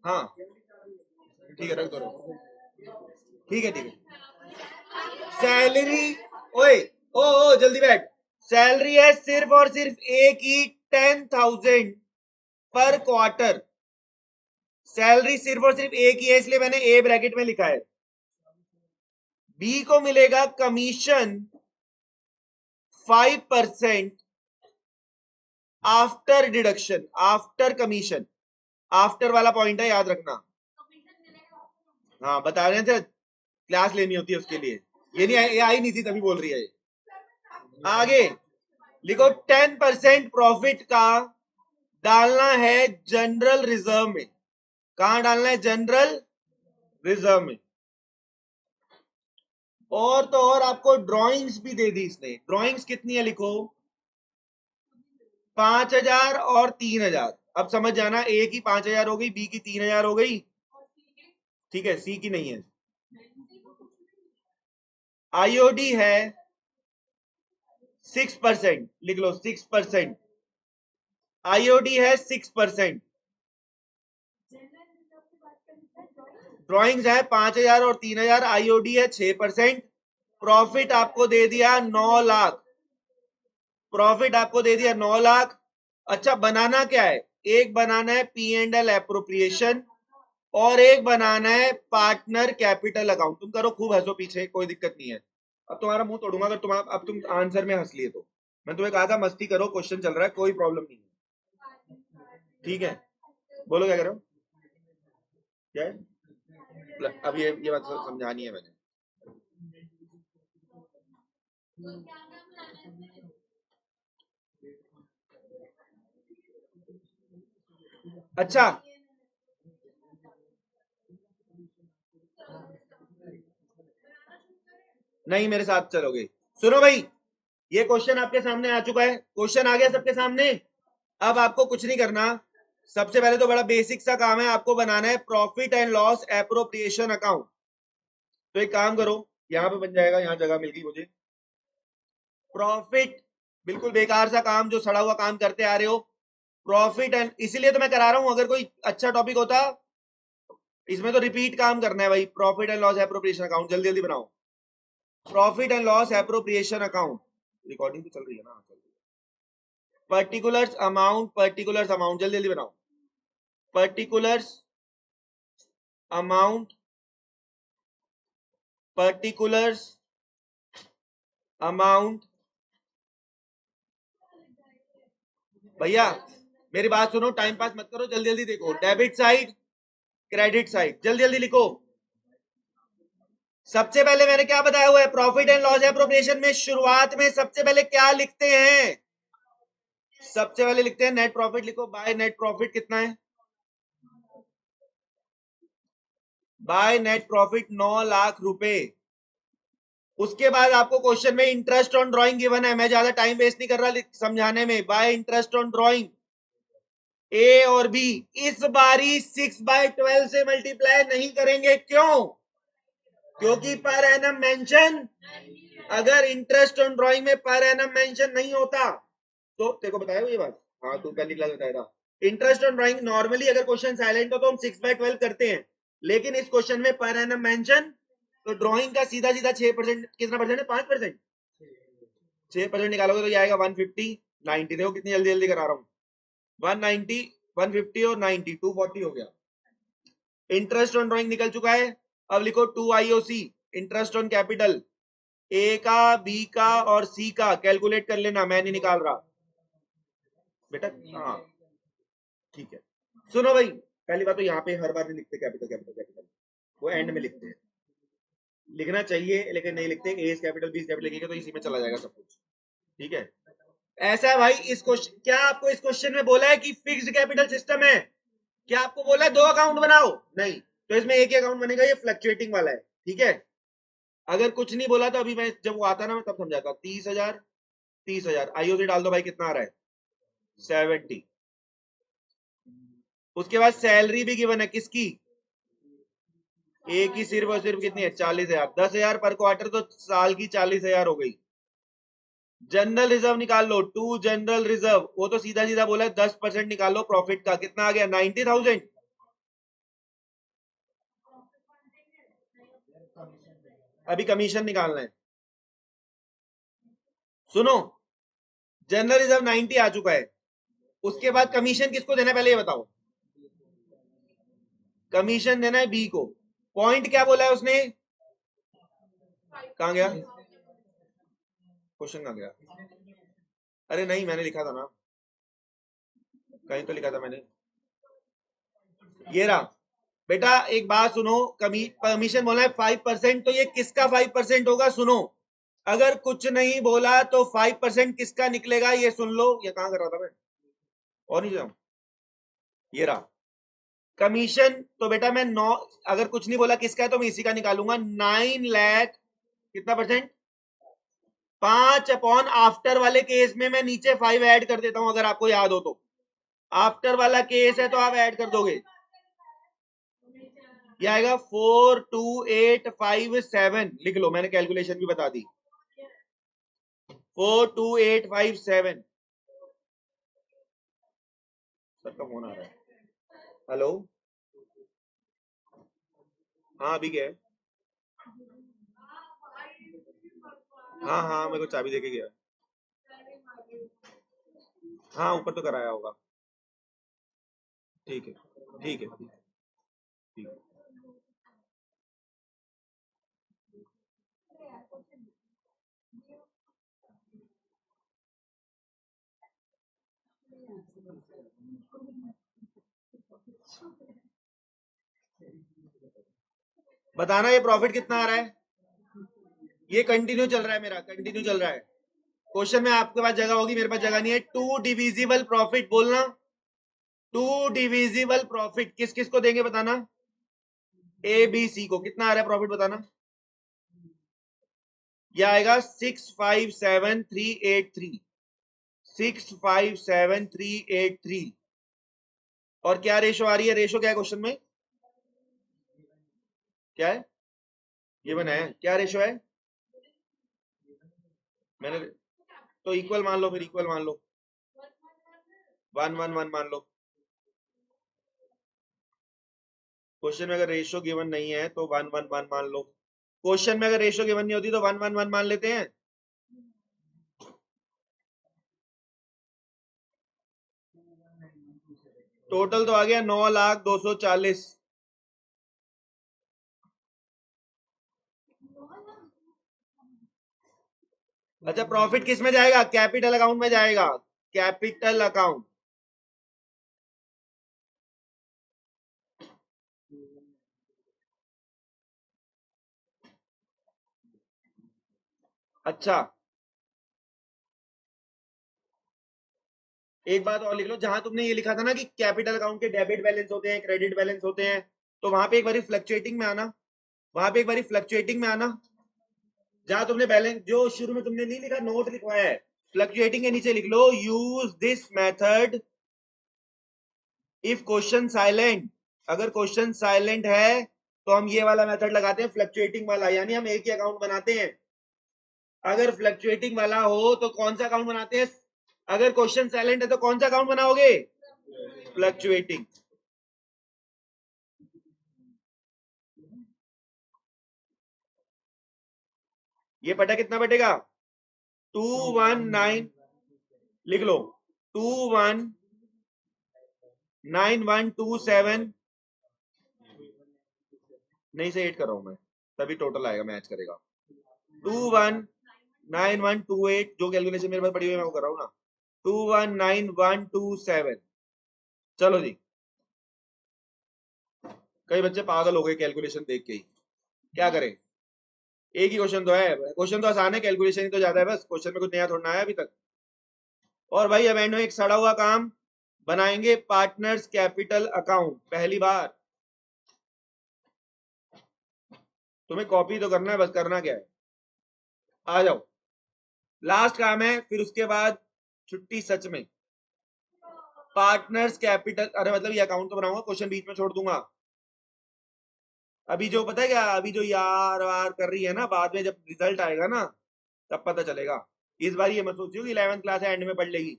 हाँ ठीक है रख दो, ठीक है ठीक है। सैलरी, ओए ओ जल्दी बैठ। सैलरी है सिर्फ और सिर्फ एक ही 10,000 पर क्वार्टर। सैलरी सिर्फ और सिर्फ एक ही है, इसलिए मैंने ए ब्रैकेट में लिखा है। बी को मिलेगा commission 5% after deduction, after commission. After वाला पॉइंट है, याद रखना। हाँ बता रहे थे, क्लास लेनी होती है उसके लिए। ये नहीं ये आई नहीं थी तभी बोल रही है ये। आगे लिखो 10% प्रॉफिट का डालना है जनरल रिजर्व में। कहां डालना है? जनरल रिजर्व में। और तो और आपको ड्राइंग्स भी दे दी इसने। ड्राइंग्स कितनी है लिखो, 5,000 और 3,000। अब समझ जाना, ए की 5,000 हो गई, बी की 3,000 हो गई, ठीक है। सी की नहीं है। आईओडी है 6%, लिख लो 6%। आईओडी है 6%। ड्राइंग्स है 5,000 और 3,000, आईओडी है 6%। प्रॉफिट आपको दे दिया 9 लाख। प्रॉफिट आपको दे दिया 9 लाख। अच्छा बनाना क्या है? एक बनाना है पी एंड एल एप्रोप्रिएशन और एक बनाना है पार्टनर कैपिटल अकाउंट। तुम करो खूब, हंसो पीछे, कोई दिक्कत नहीं है। अब तुम्हारा मुंह तोड़ूंगा अगर अब तुम आंसर में हंस लिए तो। मैं तुम्हें कहा था मस्ती करो, क्वेश्चन चल रहा है, कोई प्रॉब्लम नहीं है, ठीक है। बोलो क्या करो, क्या है? अब ये बात समझानी है मैंने। अच्छा नहीं मेरे साथ चलोगे? सुनो भाई, ये क्वेश्चन आपके सामने आ चुका है। क्वेश्चन आ गया सबके सामने। अब आपको कुछ नहीं करना। सबसे पहले तो बड़ा बेसिक सा काम है, आपको बनाना है profit and loss appropriation account. तो एक काम करो, यहां पे बन जाएगा, यहां जगह मिल गई मुझे। प्रॉफिट, बिल्कुल बेकार सा काम जो सड़ा हुआ काम करते आ रहे हो। प्रॉफिट एंड, इसीलिए तो मैं करा रहा हूं। अगर कोई अच्छा टॉपिक होता, इसमें तो रिपीट काम करना है भाई। Profit and loss appropriation account जल्दी जल्दी बनाओ। Profit and loss appropriation account. Recording तो चल रही है ना? चल रही है। पर्टिकुलर्स अमाउंट जल्दी जल्दी बनाओ। Particulars amount, particulars amount. भैया मेरी बात सुनो, टाइम पास मत करो, जल्दी जल्दी देखो। डेबिट साइड, क्रेडिट साइड, जल्दी जल्दी लिखो। सबसे पहले मैंने क्या बताया हुआ है? प्रॉफिट एंड लॉस एप्रोप्रिएशन में शुरुआत में सबसे पहले क्या लिखते हैं? सबसे पहले लिखते हैं नेट प्रॉफिट। लिखो बाय नेट प्रॉफिट कितना है? बाय नेट प्रॉफिट 9 लाख रुपए। उसके बाद आपको क्वेश्चन में इंटरेस्ट ऑन ड्राइंग गिवन है। मैं ज्यादा टाइम वेस्ट नहीं कर रहा समझाने में। बाय इंटरेस्ट ऑन ड्राइंग ए और बी इस बारी 6/12 से मल्टीप्लाई नहीं करेंगे। क्यों? क्योंकि पर एनम मेंशन, अगर इंटरेस्ट ऑन ड्राइंग में पर एनम मेंशन नहीं होता तो तेरे को बताया ये बात। हाँ तू पहली क्लास बताया था। इंटरेस्ट ऑन ड्राइंग नॉर्मली अगर क्वेश्चन साइलेंट हो तो हम 6/12 करते हैं, लेकिन इस क्वेश्चन में पर एनम मेंशन, तो ड्राइंग का सीधा सीधा 6%, कितना परसेंट है? 5%। 6% निकालोगे तो ये आएगा 150 90। देखो कितनी जल्दी जल्दी करा रहा हूँ। 190 150 और 90 240 हो गया। इंटरेस्ट ऑन ड्राइंग निकल चुका है। अब लिखो 2 आईओसी, इंटरेस्ट ऑन कैपिटल। ए का, बी का और सी का कैलकुलेट कर लेना, मैं नहीं निकाल रहा बेटा। हाँ ठीक है। सुनो भाई, पहली बात तो यहाँ पे हर बार नहीं लिखते कैपिटल कैपिटल कैपिटल, वो एंड में लिखते हैं। लिखना चाहिए लेकिन नहीं लिखते। ए कैपिटल बी कैपिटल लिखेंगे तो इसी में चला जाएगा सब कुछ, ठीक है। ऐसा है भाई। इस क्वेश्चन, क्या आपको इस क्वेश्चन में बोला है कि फिक्स्ड कैपिटल सिस्टम है? क्या आपको बोला है 2 अकाउंट बनाओ? नहीं, तो इसमें एक ही अकाउंट बनेगा, ये फ्लक्चुएटिंग वाला है, ठीक है। अगर कुछ नहीं बोला तो अभी मैं जब वो आता ना मैं तब समझाता। 30,000 30,000 आईओसी डाल दो भाई, कितना आ रहा है? 70। उसके बाद सैलरी भी गिवन है, किसकी? एक ही सिर्फ और सिर्फ कितनी है? 40,000। 10,000 पर क्वार्टर, तो साल की 40,000 हो गई। जनरल रिजर्व निकाल लो, टू जनरल रिजर्व, वो तो सीधा सीधा बोला है 10% निकालो प्रॉफिट का, कितना आ गया 90,000। अभी कमीशन निकालना है। सुनो, जनरल रिजर्व 90 आ चुका है, उसके बाद कमीशन किसको देना है पहले ये बताओ। कमीशन देना है बी को। पॉइंट क्या बोला है उसने, कहां गया क्वेश्चन, कहां गया? अरे नहीं, मैंने लिखा था ना, कहीं तो लिखा था मैंने, ये रहा। बेटा एक बात सुनो, कमीशन बोला है 5%, तो ये किसका 5% होगा सुनो। अगर कुछ नहीं बोला तो 5% किसका निकलेगा ये सुन लो। ये कहां कर रहा था मैं, और नहीं जाऊं, ये रहा कमीशन। तो बेटा मैं 9, अगर कुछ नहीं बोला किसका है तो मैं इसी का निकालूंगा। 9 लाख कितना परसेंट, 5 अपॉन आफ्टर वाले केस में मैं नीचे 5 ऐड कर देता हूं, अगर आपको याद हो तो। आफ्टर वाला केस है तो आप ऐड कर दोगे, ये आएगा 42857, लिख लो, मैंने कैलकुलेशन भी बता दी, 42857। सबका फोन आ रहा है, हेलो, हाँ अभी क्या है, हाँ हाँ मेरे को चाबी देके गया, हाँ ऊपर तो कराया होगा, ठीक है ठीक है ठीक है। बताना ये प्रॉफिट कितना आ रहा है, ये कंटिन्यू चल रहा है, मेरा कंटिन्यू चल रहा है। क्वेश्चन में आपके पास जगह होगी, मेरे पास जगह नहीं है। टू डिविजिबल प्रॉफिट बोलना, टू डिविजिबल प्रॉफिट किस किस को देंगे बताना, ए बी सी को। कितना आ रहा है प्रॉफिट बताना, यह आएगा 657383, 657383। और क्या रेशो आ रही है, रेशो क्या है क्वेश्चन में, क्या है ये बना है, क्या रेशो है, मैंने तो इक्वल मान लो, फिर इक्वल मान लो, 1:1:1 मान लो। क्वेश्चन में अगर रेशो गिवन नहीं है तो 1:1:1 मान लो। क्वेश्चन में अगर रेशो गिवन नहीं होती तो 1:1:1 मान लेते हैं। टोटल तो आ गया 9,02,40। अच्छा प्रॉफिट किस में जाएगा, कैपिटल अकाउंट में जाएगा, कैपिटल अकाउंट। अच्छा एक बात और लिख लो, जहां तुमने ये लिखा था ना कि कैपिटल अकाउंट के डेबिट बैलेंस होते हैं, क्रेडिट बैलेंस होते हैं, तो वहां पे एक बारी फ्लक्चुएटिंग में आना, वहां पे एक बारी फ्लक्चुएटिंग में आना। जहां तुमने बैलेंस जो शुरू में तुमने नहीं लिखा, नोट लिखवाया है, फ्लक्चुएटिंग के नीचे लिख लो use this method if question silent. अगर क्वेश्चन साइलेंट है तो हम ये वाला मेथड लगाते हैं, फ्लक्चुएटिंग वाला, यानी हम एक ही अकाउंट बनाते हैं। अगर फ्लक्चुएटिंग वाला हो तो कौन सा अकाउंट बनाते हैं, अगर क्वेश्चन साइलेंट है तो कौन सा अकाउंट बनाओगे, फ्लक्चुएटिंग। ये पटा कितना बटेगा, 219, लिख लो 219127, नहीं से 8 कर रहा हूं मैं, तभी टोटल आएगा, मैच करेगा। 219128, जो कैलकुलेशन मेरे पास पड़ी हुई है मैं वो कर रहा हूँ ना, 219127। चलो जी, कई बच्चे पागल हो गए कैलकुलेशन देख के ही, क्या करें, एक ही क्वेश्चन तो है, क्वेश्चन तो आसान है, कैलकुलेशन ही तो ज्यादा है, बस क्वेश्चन में कुछ नया थोड़ा ना आया अभी तक। और भाई अब एंड में एक सड़ा हुआ काम बनाएंगे, पार्टनर्स कैपिटल अकाउंट, पहली बार। तुम्हें कॉपी तो करना है, बस करना क्या है, आ जाओ, लास्ट काम है, फिर उसके बाद छुट्टी सच में। पार्टनर्स कैपिटल, अरे मतलब ये अकाउंट तो बनाऊंगा, क्वेश्चन बीच में छोड़ दूंगा। अभी जो पता है क्या, अभी जो यार वार कर रही है ना, बाद में जब रिजल्ट आएगा ना तब पता चलेगा। इस बार ये मत सोचियो कि 11th क्लास है एंड में पढ़ लेगी।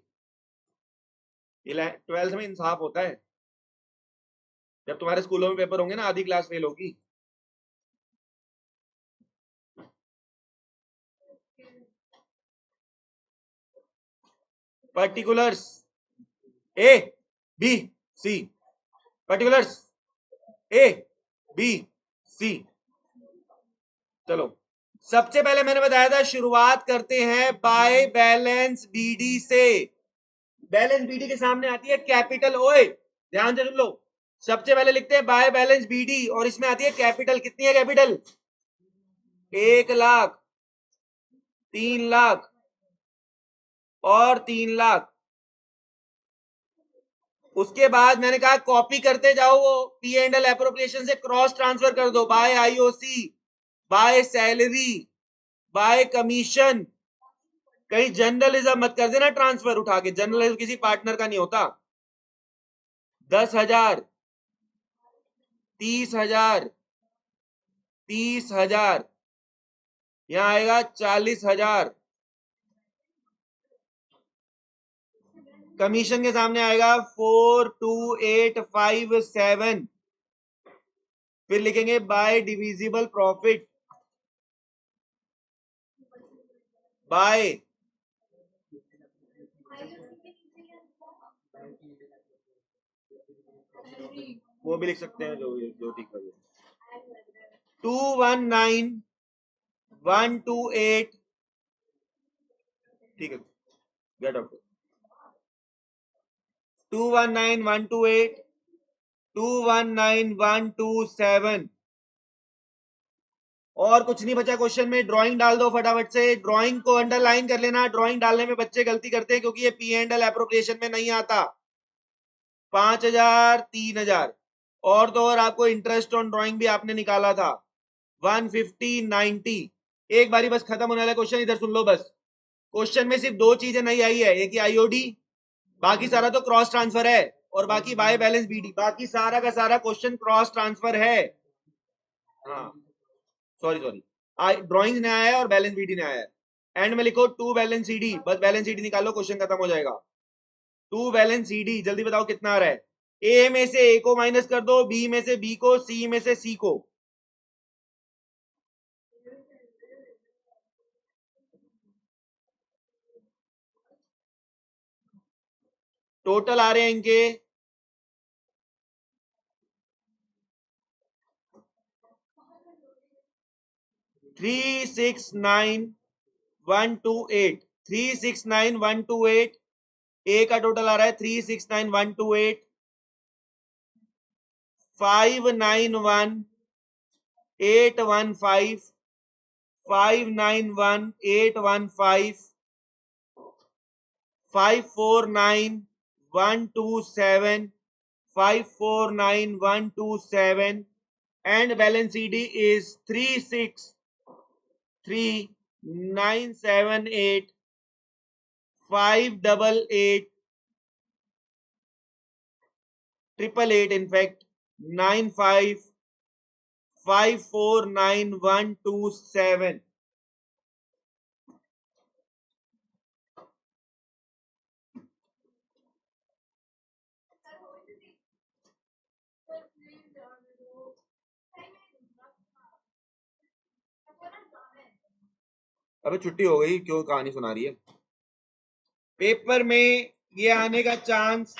12th में इंसाफ होता है, जब तुम्हारे स्कूलों में पेपर होंगे ना आधी क्लास फेल होगी। Particulars A B C, particulars A B C. चलो सबसे पहले मैंने बताया था शुरुआत करते हैं बाय बैलेंस बीडी से। बैलेंस बीडी के सामने आती है कैपिटल ओए, ध्यान से सुन लो। सबसे पहले लिखते हैं बाय बैलेंस बीडी और इसमें आती है कैपिटल। कितनी है कैपिटल? 1 लाख, 3 लाख और 3 लाख। उसके बाद मैंने कहा कॉपी करते जाओ, वो पी एंड एल एप्रोप्रिएशन से क्रॉस ट्रांसफर कर दो। By IOC, by salary, by commission. कहीं जर्नलिज्म मत कर देना ट्रांसफर उठा के, जर्नलिज्म किसी पार्टनर का नहीं होता। 10,000, 30,000, 30,000, यहां आएगा 40,000। कमीशन के सामने आएगा 42857। फिर लिखेंगे बाय डिविजिबल प्रॉफिट, बाय वो भी लिख सकते हैं जो ठीक है। 219,128, ठीक है, गेट आउट। 219,128, 219,127। और कुछ नहीं बचा क्वेश्चन में। ड्राइंग डाल दो फटाफट से, ड्राइंग को अंडरलाइन कर लेना। ड्राइंग डालने में बच्चे गलती करते हैं क्योंकि ये पी एंड एल एप्रोप्रिएशन में नहीं आता। 5,000, 3,000 और तो और आपको इंटरेस्ट ऑन ड्राइंग भी आपने निकाला था 150, 90। एक बारी बस खत्म होने वाला क्वेश्चन, इधर सुन लो बस। क्वेश्चन में सिर्फ 2 चीजें नहीं आई है, एक ही आईओडी, बाकी सारा तो क्रॉस ट्रांसफर है, और बाकी बाय बैलेंस बीडी। बाकी सारा का सारा क्वेश्चन क्रॉस ट्रांसफर है। हाँ सॉरी ड्राइंग ने आया है और बैलेंस बीडी ने आया है। एंड में लिखो टू बैलेंस सीडी, बस बैलेंस सीडी निकालो, क्वेश्चन खत्म हो जाएगा। टू बैलेंस सीडी, जल्दी बताओ कितना आ रहा है। ए में से ए को माइनस कर दो, बी में से बी को, सी में से सी को। टोटल आ रहे हैं इनके 369,128, 369,128। ए का टोटल आ रहा है 369,128, 591,815, 591,815, 549,127, 549,127, and balance CD is 363,978, 588, 888, in fact 95, 549,127। अबे छुट्टी हो गई, क्यों कहानी सुना रही है? पेपर में ये आने का चांस